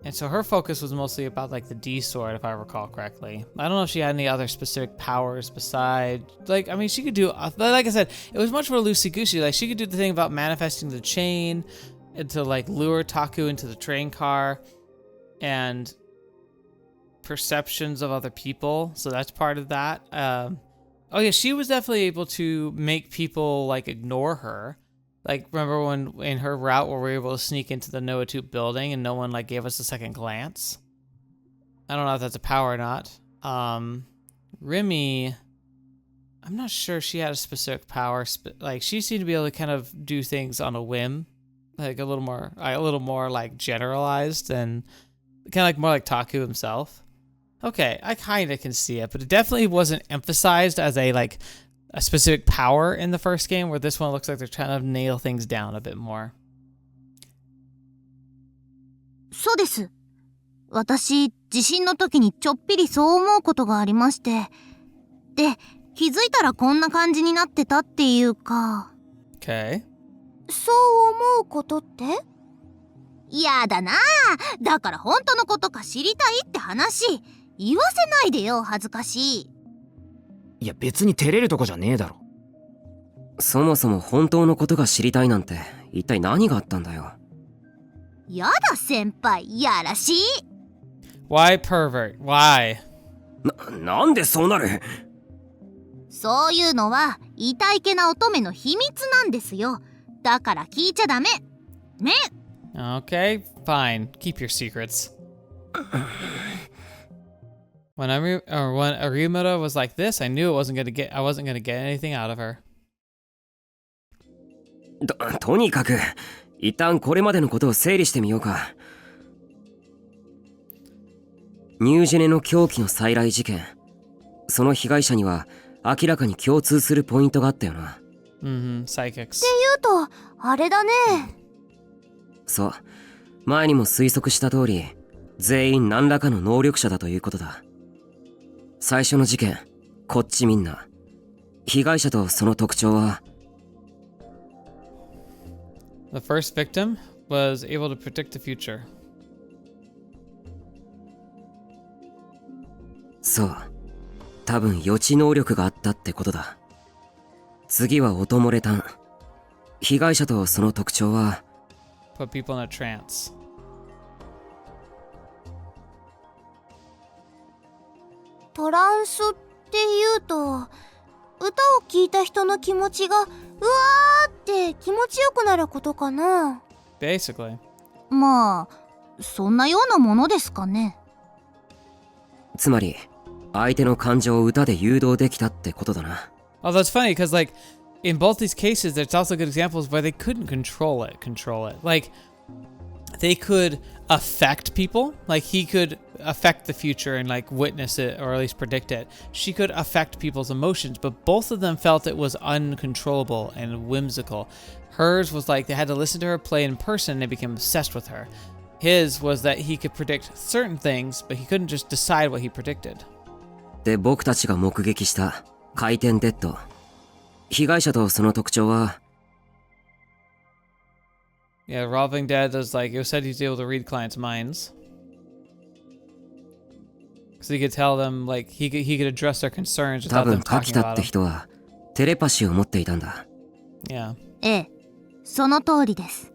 And so her focus was mostly about, like, the D sword, if I recall correctly. I don't know if she had any other specific powers besides, like, I mean, she could do, like I said, it was much more loosey-goosey. Like, she could do the thing about manifesting the chain and to, like, lure Taku into the train car and perceptions of other people. So that's part of that. Oh yeah, she was definitely able to make people, like, ignore her. Like, remember when in her route where we were able to sneak into the Noah 2 building and no one, like, gave us a second glance? I don't know if that's a power or not. Remy, I'm not sure she had a specific power. Like, she seemed to be able to kind of do things on a whim. Like, a little more, like, generalized and kind of, like, more like Taku himself. Okay, I kind of can see it, but it definitely wasn't emphasized as a specific power in the first game, where this one looks like they're trying to nail things down a bit more. そうです。私、地震の時にちょっぴりそう思うことがありまして。で、気づいたらこんな感じになってたっていうか。Okay. そう思うことって？やだなあ。だから本当のことか知りたいって話。言わせないでよ、恥ずかしい。いや、別に照れるとこじゃねえだろ。そもそも本当のことが知りたいなんて一体何があったんだよ。やだ先輩、やらしい。 Why pervert? Why? なんでそうなる？そういうのは痛いけな乙女の秘密なんですよ。だから聞いちゃダメ。ね。Okay, fine. Keep your secrets. When Arimura was like this, I knew I wasn't gonna get anything out of her. とにかく一旦これまでのことを整理してみようか。ニュージェネの狂気の再来事件、その被害者には明らかに共通するポイントがあったよな。Psychics. って言うとあれだね。そう、前にも推測した通り、全員何らかの能力者だということだ。最初の事件、こっちみんな。被害者とその特徴は、The first victim was able to predict the future. そう、多分予知能力があったってことだ。次は音漏れたん。被害者とその特徴は、Put people in a trance. トランスっていうと、歌を聴いた人の気持ちがうわーって気持ちよくなることかな。Basically. まあそんなようなものですかね。つまり相手の感情を歌で誘導できたってことだな。Oh, that's funny because like in both these cases, there's also good examples where they couldn't control it. Like they could affect people. Like he could affect the future and like witness it or at least predict it. She could affect people's emotions, but both of them felt it was uncontrollable and whimsical. Hers was like they had to listen to her play in person and they became obsessed with her. His was that he could predict certain things, but he couldn't just decide what he predicted. で、僕たちが目撃した回転デッド。被害者とその特徴は、Yeah, Revolving Dead was like, it was said he's able to read clients' minds. Because he could tell them, like, he could address their concerns 多 without 分 them 柿 talking 田っ about て them. 人はテレパシーを持っていたんだ。Yeah, ええ、その通りです。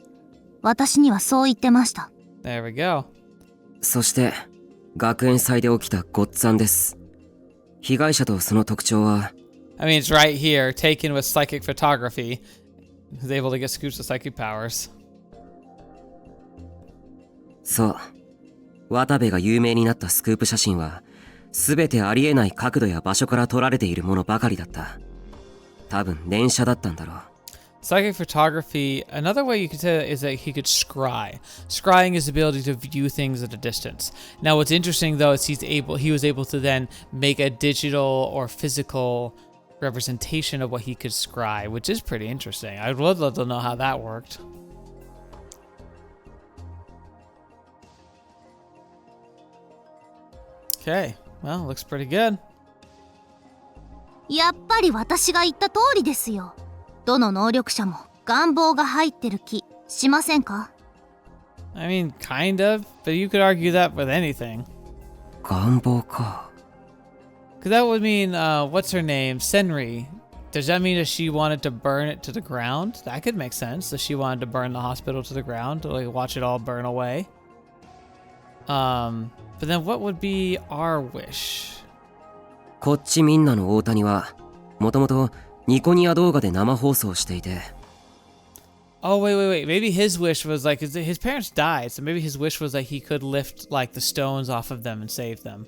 私にはそう言ってました。there we go. そして学園祭で起きたごっつぁんです。被害者とその特徴は、 I mean, it's right here, taken with psychic photography. He's able to get scoops of psychic powers. そう、渡部が有名になったスクープ写真は全てありえない角度や場所から撮られているものばかりだった。多分連写だったんだろう。Psychic photography, another way you could say that is that he could scry. Scrying is the ability to view things at a distance. Now what's interesting though is he was able to then make a digital or physical representation of what he could scry, which is pretty interesting. I would love to know how that worked. Okay, well, looks pretty good. やっぱり私が言った通りですよ。どの能力者も願望が入ってる気しませんか？ I mean, kind of, but you could argue that with anything. 願望か。 Because that would mean, what's her name? Senri. Does that mean that she wanted to burn it to the ground? That could make sense. That she wanted to burn the hospital to the ground, to like watch it all burn away. But then what would be our wish? こっちみんなの大谷はもともとニコニア動画で生放送していて、 Oh, wait. Maybe his wish was like, his parents died, so maybe his wish was that he could lift like the stones off of them and save them.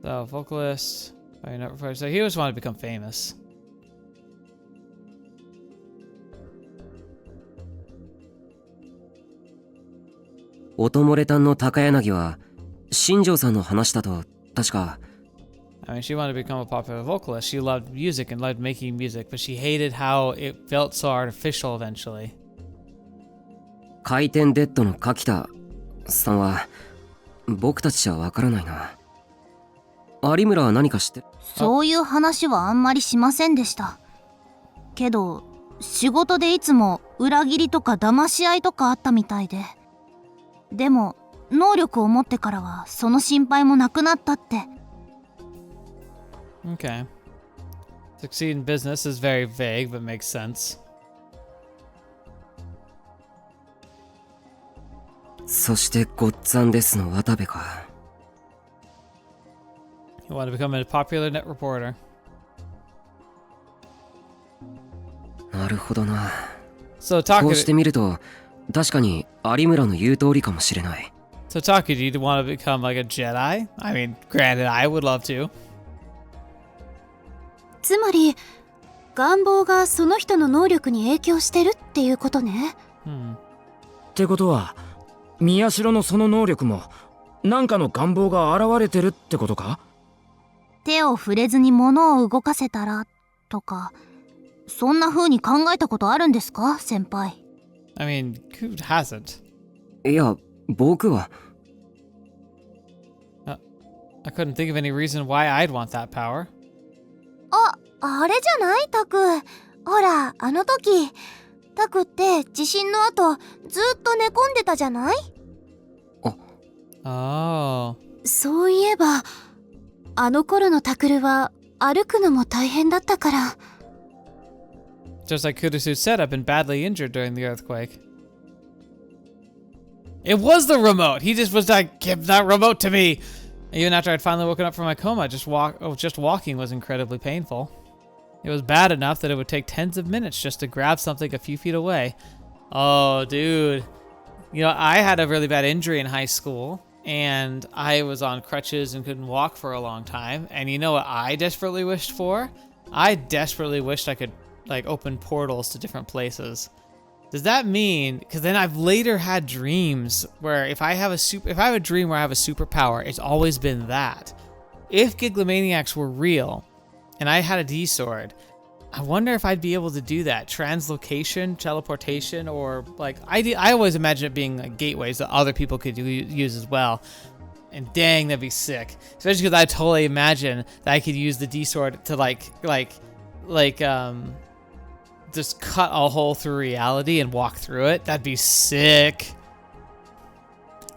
So, vocalist. So he just wanted to become famous. 音漏れたんの高柳は新庄さんの話だと確か、 I mean, she wanted to become a popular vocalist. She loved music and loved making music, but she hated how it felt so artificial eventually. 回転デッドの柿田さんは僕たちじゃわからないな。有村は何か知ってる？そういう話はあんまりしませんでした。けど仕事でいつも裏切りとか騙し合いとかあったみたいで。でも能力を持ってからはその心配もなくなったって。Okay. Succeed in business is very vague, but makes sense. そしてごっつぁんですの渡部か。 You want to become a popular net reporter. なるほどな。 So こうして Taku, みると確かに有村の言う通りかもしれない。 so Taku, do you want to become like a Jedi? I mean, granted, I would love to. つまり願望がその人の能力に影響してるっていうことね。ってことは宮代のその能力も何かの願望が現れてるってことか？手を触れずに物を動かせたらとか、そんな風に考えたことあるんですか、先輩？ I mean, who hasn't? いや僕は I couldn't think of any reason why I'd want that power. あれじゃないタク。ほら、あの時タクって地震の後ずっと寝込んでたじゃない？ Oh. そういえばあの頃のタクルは歩くのも大変だったから。 Just like Kurusu said, I've been badly injured during the earthquake. It was the remote! He just was like, give that remote to me! Even after I'd finally woken up from my coma, just walking was incredibly painful. It was bad enough that it would take tens of minutes just to grab something a few feet away. Oh, dude. You know, I had a really bad injury in high school, and I was on crutches and couldn't walk for a long time. And you know what I desperately wished for? I desperately wished I could, like, open portals to different places. Does that mean, because then I've later had dreams where if I have a dream where I have a superpower, it's always been that. If gigalomaniacs were real, and I had a D-sword, I wonder if I'd be able to do that. Translocation, teleportation, or like, I always imagine it being like gateways that other people could use as well. And dang, that'd be sick. Especially because I totally imagine that I could use the D-sword to just cut a hole through reality and walk through it. That'd be sick.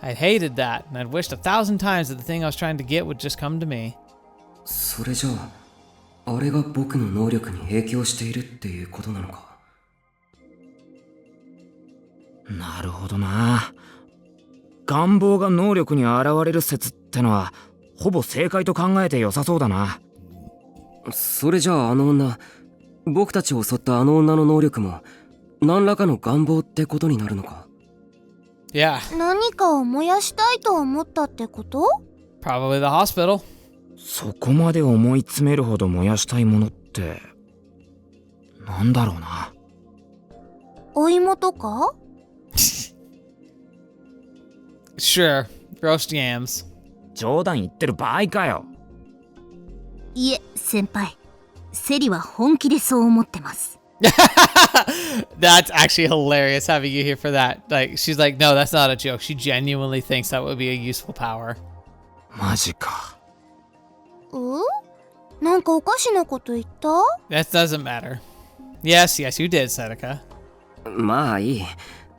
I'd hated that, and I'd wished 1,000 times that the thing I was trying to get would just come to me. それじゃああれが僕の能力に影響しているっていうことなのか。なるほどな。願望が能力に現れる説ってのはほぼ正解と考えて良さそうだな。それじゃああの女、僕たちを襲ったあの女の能力も何らかの願望ってことになるのか。 Yeah, 何かを燃やしたいと思ったってこと？ probably the hospital. そこまで思い詰めるほど燃やしたいものってなんだろうな。お芋とか？ Sure, roast yams. 冗談言ってる場合かよ。いえ、先輩。セリは本気でそう思ってます。That's actually hilarious having you here for that. Like, she's like, no, that's not a joke. She genuinely thinks that would be a useful power. マジか。なんかおかしなこと言った？ That doesn't matter. Yes, you did, Seneca. まあいい。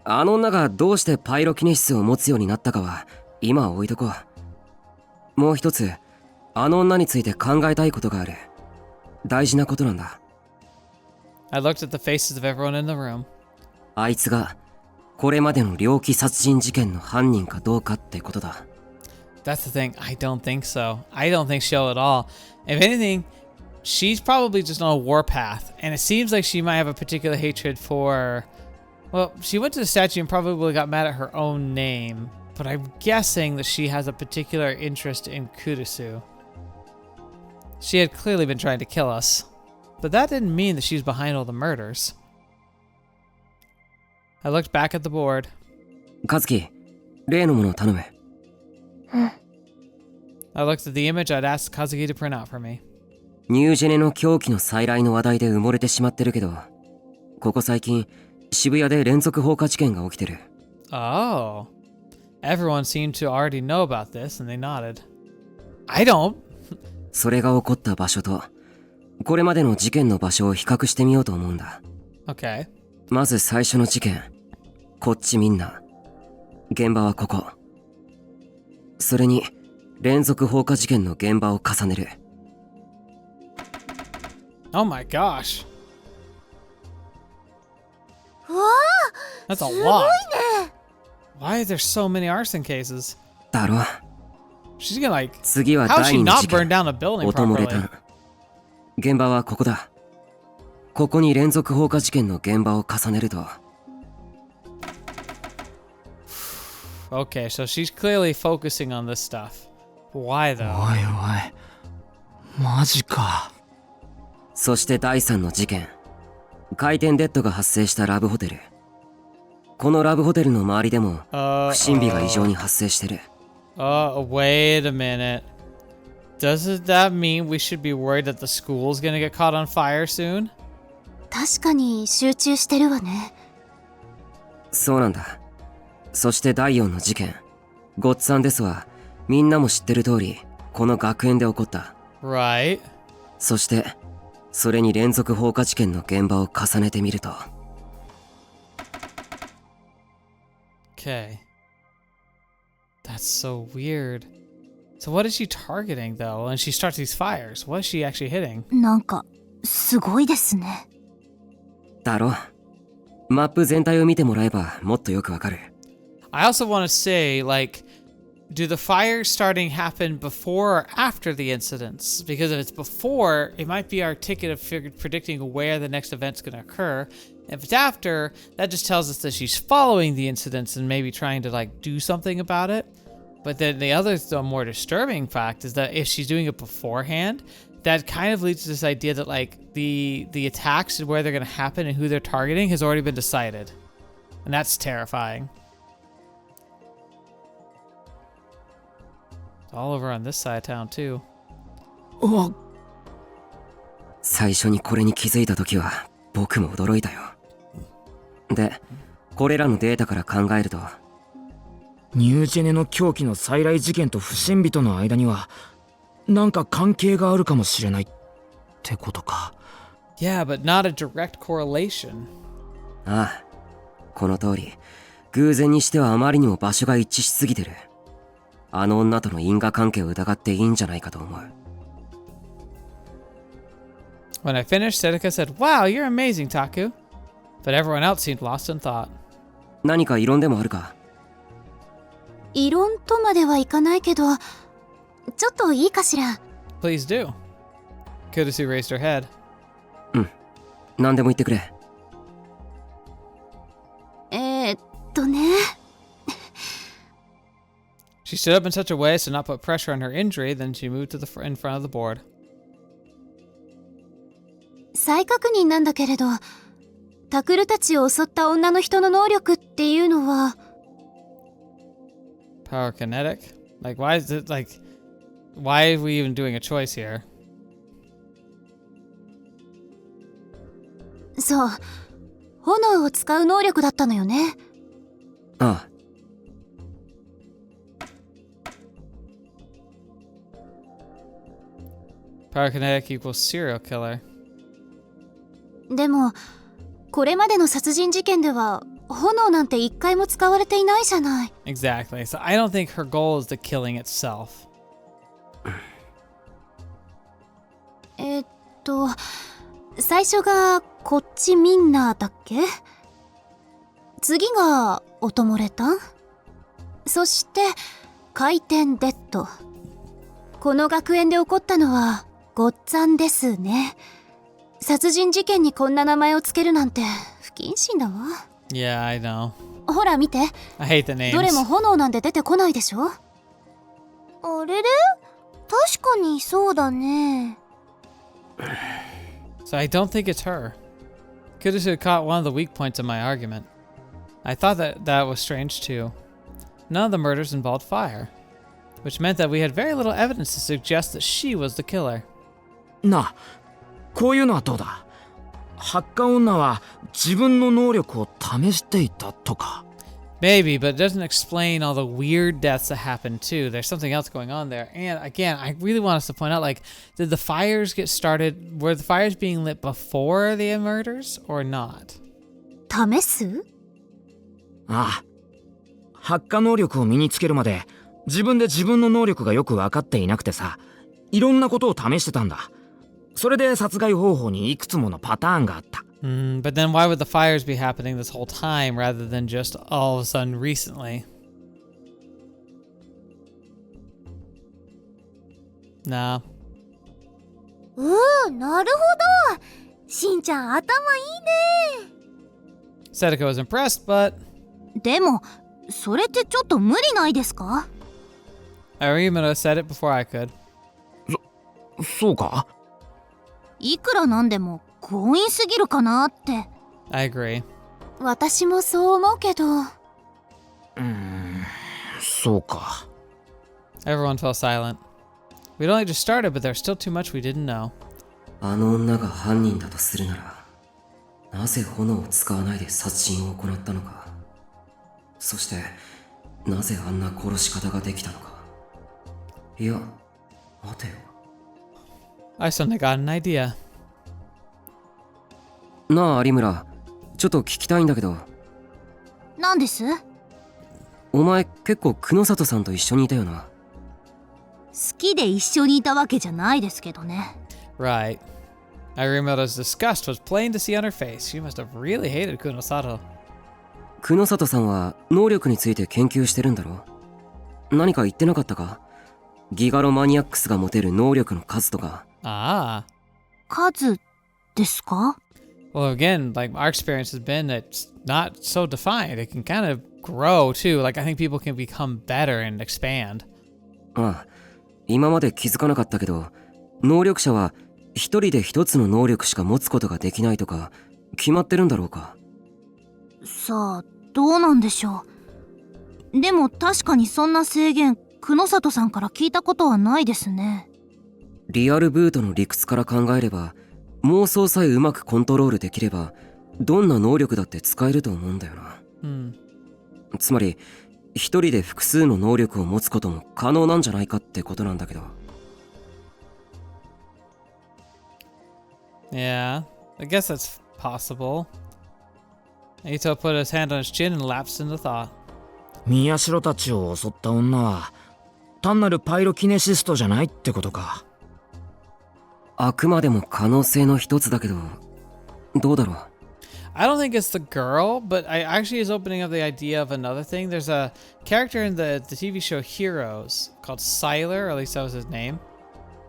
あの女がどうしてパイロキネシスを持つようになったかは今は置いとこう。もう一つ、あの女について考えたいことがある。大事なことなんだ。I looked at the faces of everyone in the room. あいつがこれまでの猟奇殺人事件の犯人かどうかってことだ。That's the thing. I don't think so. I don't think so at all. If anything, she's probably just on a warpath, and it seems like she might have a particular hatred for... Well, she went to the statue and probably got mad at her own name, but I'm guessing that she has a particular interest in Kurusu. She had clearly been trying to kill us, but that didn't mean that she's behind all the murders. I looked back at the board. 和樹、例のものを頼む。I looked at the image I'd asked Kazuki to print out for me. ニュージェネの狂気の再来の話題で埋もれてしまってるけど、ここ最近渋谷で連続放火事件が起きてる。Oh. Everyone seemed to already know about this, and they nodded. I don't. それが起こった場所とこれまでの事件の場所を比較してみようと思うんだ。 Okay. まず最初の事件、こっちみんな。現場はここ。それに連続放火事件の現場を重ねる。Oh my gosh. わあ That's a すごい lot. ね Why is there so many arson cases? だろ。 She's gonna like. 次は How 第 she 二の not 事 burn 件。 down a building 音漏れ properly? た。現場はここだ。ここに連続放火事件の現場を重ねると。Okay, so she's clearly focusing on this stuff. Why おい though? おいマジか。そして第3の事件。回転デッドが発生したラブホテル。このラブホテルの周りでも不審火が異常に発生してる。Wait a minute. Doesn't that mean we should be worried that the school's gonna get caught on fire soon? 確かに集中してるわね。そうなんだ。そして第4の事件。ゴッツァンデスはみんなも知ってる通りこの学園で起こった。 Right. そしてそれに連続放火事件の現場を重ねてみると。 Okay. That's so weird. So what is she targeting though when she starts these fires? What is she actually hitting? なんかすごいですね。だろ。マップ全体を見てもらえばもっとよくわかる。I also want to say, like, do the fires starting happen before or after the incidents? Because if it's before, it might be our ticket of predicting where the next event's going to occur. If it's after, that just tells us that she's following the incidents and maybe trying to, like, do something about it. But then the other, the more disturbing fact is that if she's doing it beforehand, that kind of leads to this idea that, like, the attacks and where they're going to happen and who they're targeting has already been decided. And that's terrifying. All over on this side of town too. 最初にこれに気づいた時は僕も驚いたよ。で、これらのデータから考えると、ニュージェネの狂気の再来事件と不審火との間にはなんか関係があるかもしれないってことか。 Yeah, but not a direct correlation. ああ、この通り、偶然にしてはあまりにも場所が一致しすぎてる。あの女との因果関係を疑っていいんじゃないかと思う。When I finished, Seneca said, "Wow, you're amazing, Taku." But everyone else seemed lost in thought. 何か異論でもあるか？異論とまではいかないけど、ちょっといいかしら。 Please do. Kurusu raised her head. 何でも言ってくれ。ね。She stood up in such a way as to not put pressure on her injury, then she moved to in front of the board. 再確認なんだけれど、タクルたちを襲った女の人の能力っていうのは Power kinetic? Like, why is it like, why are we even doing a choice here? そう、炎を使う能力だったのよね。ああ。Power kinetic equals serial killer. でも、これまでの殺人事件では炎なんて一回も使われていないじゃない。Exactly. So I don't think her goal is the killing itself. 最初がこっちみんなだっけ？次が音漏れた？そして回転デッド。この学園で起こったのはごっつぁんですね。殺人事件にこんな名前をつけるなんて不謹慎だわ。Yeah, I know. ほら見て。I hate the names. どれも炎なんて出てこないでしょ？あれれ？確かにそうだね。So I don't think it's her. Kurusu caught one of the weak points of my argument. I thought that was strange too. None of the murders involved fire, which meant that we had very little evidence to suggest that she was the killer. なあ、こういうのはどうだ？発火女は自分の能力を試していたとか。Maybe, but it doesn't explain all the weird deaths that happened too. There's something else going on there. And again, I really want us to point out, like, did the fires get started, were the fires being lit before the murders or not? 試す？ああ。発火能力を身につけるまで自分で自分の能力がよく分かっていなくてさ、いろんなことを試してたんだ。それで殺害方法にいくつものパターンがあった。But then why would the fires be happening this whole time rather than just all of a sudden recently? Nah. なるほど。しんちゃん頭いいね。Sedeka was impressed, but でも、それってちょっと無理ないですか？ Arimura said it before I could. そうか？いくらなんでも強引すぎるかなって。I agree. 私もそう思うけど。そうか。Everyone fell silent. We'd only just started, but there's still too much we didn't know. あの女が犯人だとするなら、なぜ炎を使わないで殺人を行ったのか。そして、なぜあんな殺し方ができたのか。いや、待てよ。I suddenly got an idea. なあ、有村。ちょっと聞きたいんだけど。なんです？お前結構久野里さんと一緒にいたよな。好きで一緒にいたわけじゃないですけどね。Right. Arimura's disgust was plain to see on her face. She must have really hated Kunosato. 久野里さんは能力について研究してるんだろ？何か言ってなかったか？ギガロマニアックスが持てる能力の数とか。Ah. 数ですか？ Well, again, like our experience has been that it's not so defined. It can kind of grow too. Like I think people can become better and expand. ああ、今まで気づかなかったけど、能力者は一人で一つの能力しか持つことができないとか決まってるんだろうか？さあ、どうなんでしょう。でも確かにそんな制限、久野里さんから聞いたことはないですね。リアルブートの理屈から考えれば、妄想さえうまくコントロールできれば、どんな能力だって使えると思うんだよな。つまり、一人で複数の能力を持つことも可能なんじゃないかってことなんだけど。Yeah, I guess that's possible. Ito put his hand on his chin and lapsed into thought. 宮代たちを襲った女は単なるパイロキネシストじゃないってことか。あくまでも可能性の一つだけど、どうだろう。I don't think it's the girl, but I actually is opening up the idea of another thing. There's a character in the TV show Heroes called Sylar, or at least that was his name.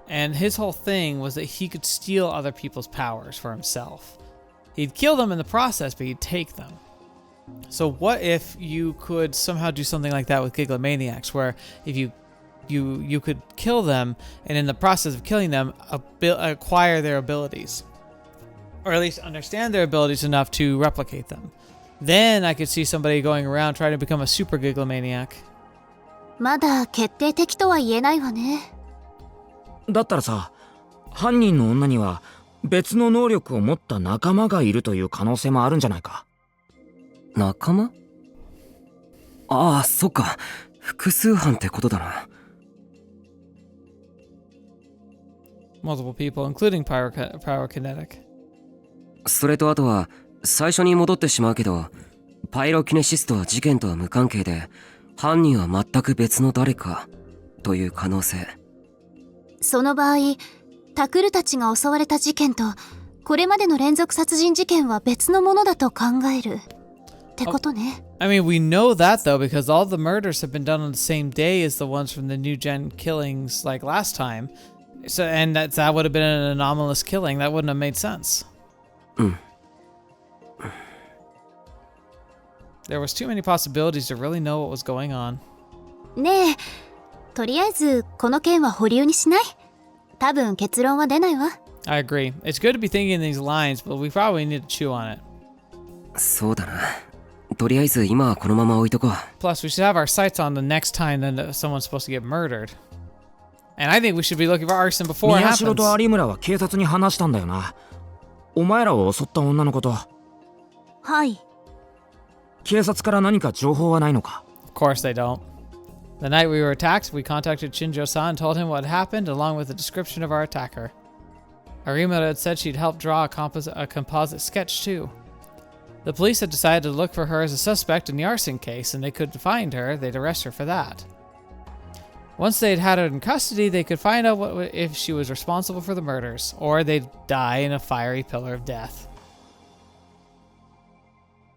And his whole thing was that he could steal other people's powers for himself. He'd kill them in the process, but he'd take them. So what if you could somehow do something like that with gigalomaniacs, where if you could kill them, and in the process of killing them, acquire their abilities. Or at least understand their abilities enough to replicate them. Then I could see somebody going around trying to become a super gigalomaniac. まだ決定的とは言えないわね。だったらさ、犯人の女には別の能力を持った仲間がいるという可能性もあるんじゃないか。仲間？ああ、そっか。複数犯ってことだな。Multiple people, including pyrokinetic. それとあとは、最初に戻ってしまうけど、パイロキネシストは事件とは無関係で、犯人は全く別の誰か、という可能性。その場合、タクルたちが襲われた事件と、これまでの連続殺人事件は別のものだと考える。ってことね。I mean, we know that though, because all the murders have been done on the same day as the ones from the new gen killings like last time. So, and that would have been an anomalous killing. That wouldn't have made sense. There was too many possibilities to really know what was going on. ねえ、とりあえずこの件は保留にしない？多分結論は出ないわ。I agree. It's good to be thinking these lines, but we probably need to chew on it. そうだな。とりあえず今はこのまま置いとこう。 Plus, we should have our sights on the next time that someone's supposed to get murdered. And I think we should be looking for arson before it 宮代 happens. と有村は警察に話したんだよな。お前らを襲った女のこと。はい。警察から何か情報はないのか？ Of course they don't. The night we were attacked, we contacted Shinjo-san and told him what happened along with a description of our attacker. Arimura had said she'd help draw a composite sketch too. The police had decided to look for her as a suspect in the arson case, and they couldn't find her, they'd arrest her for that. Once they'd had her in custody, they could find out if she was responsible for the murders, or they'd die in a fiery pillar of death.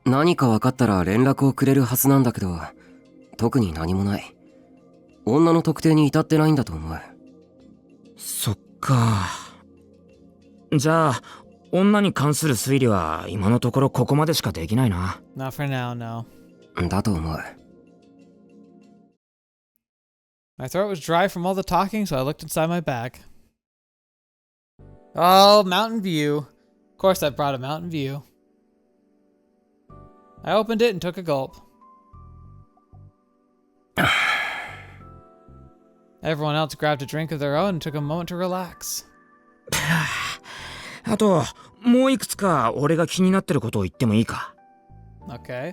何か分かったら連絡をくれるはずなんだけど、特に何もない。女の特定に至ってないんだと思う。そっか。じゃあ、女に関する推理は今のところここまでしかできないな。Not for now, no. だと思う。My throat was dry from all the talking, so I looked inside my bag. Oh, Mountain View. Of course I brought a Mountain View. I opened it and took a gulp. Everyone else grabbed a drink of their own and took a moment to relax. あと、もういくつか俺が気になってることを言ってもいいか。Okay.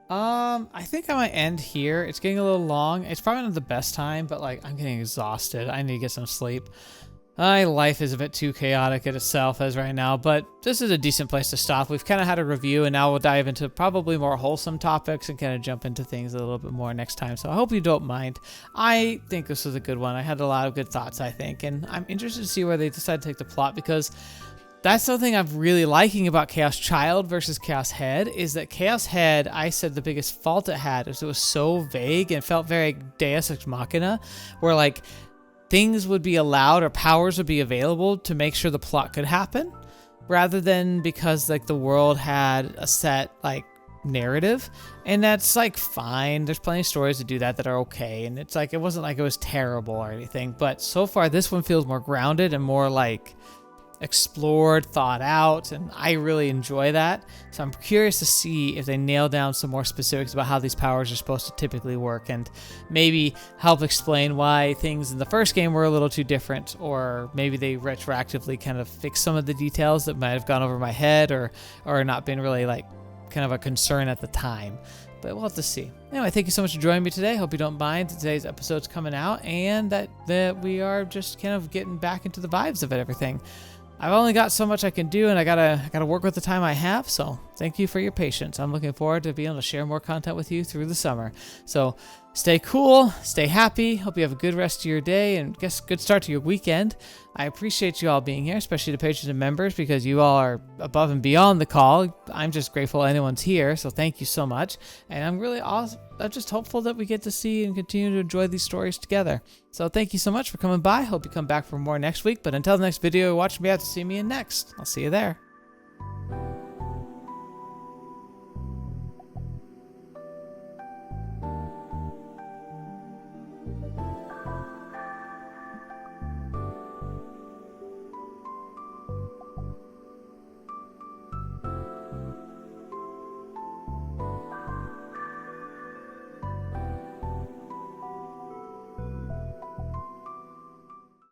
I think I might end here. It's getting a little long. It's probably not the best time, but like I'm getting exhausted. I need to get some sleep. My life is a bit too chaotic in itself as right now, but this is a decent place to stop. We've kind of had a review, and now we'll dive into probably more wholesome topics and kind of jump into things a little bit more next time. So I hope you don't mind. I think this was a good one. I had a lot of good thoughts, I think, and I'm interested to see where they decide to take the plot, because that's something I'm really liking about Chaos Child versus Chaos Head, is that Chaos Head, I said the biggest fault it had is it was so vague and felt very Deus Ex Machina, where like things would be allowed or powers would be available to make sure the plot could happen, rather than because like the world had a set like narrative. And that's like fine. There's plenty of stories to do that are okay, and it's like it wasn't like it was terrible or anything, but so far this one feels more grounded and more like explored, thought out, and I really enjoy that. So I'm curious to see if they nail down some more specifics about how these powers are supposed to typically work, and maybe help explain why things in the first game were a little too different, or maybe they retroactively kind of fix some of the details that might have gone over my head or not been really like kind of a concern at the time. But we'll have to see. Anyway, thank you so much for joining me today. Hope you don't mind today's episode's coming out, and that we are just kind of getting back into the vibes of everything. I've only got so much I can do, and I gotta work with the time I have, so thank you for your patience. I'm looking forward to being able to share more content with you through the summer. So stay cool, stay happy, hope you have a good rest of your day, and good start to your weekend. I appreciate you all being here, especially the patrons and members, because you all are above and beyond the call. I'm just grateful anyone's here, so thank you so much. And I'm just hopeful that we get to see and continue to enjoy these stories together. So thank you so much for coming by. Hope you come back for more next week. But until the next video you watch me, have to see me in next. I'll see you there.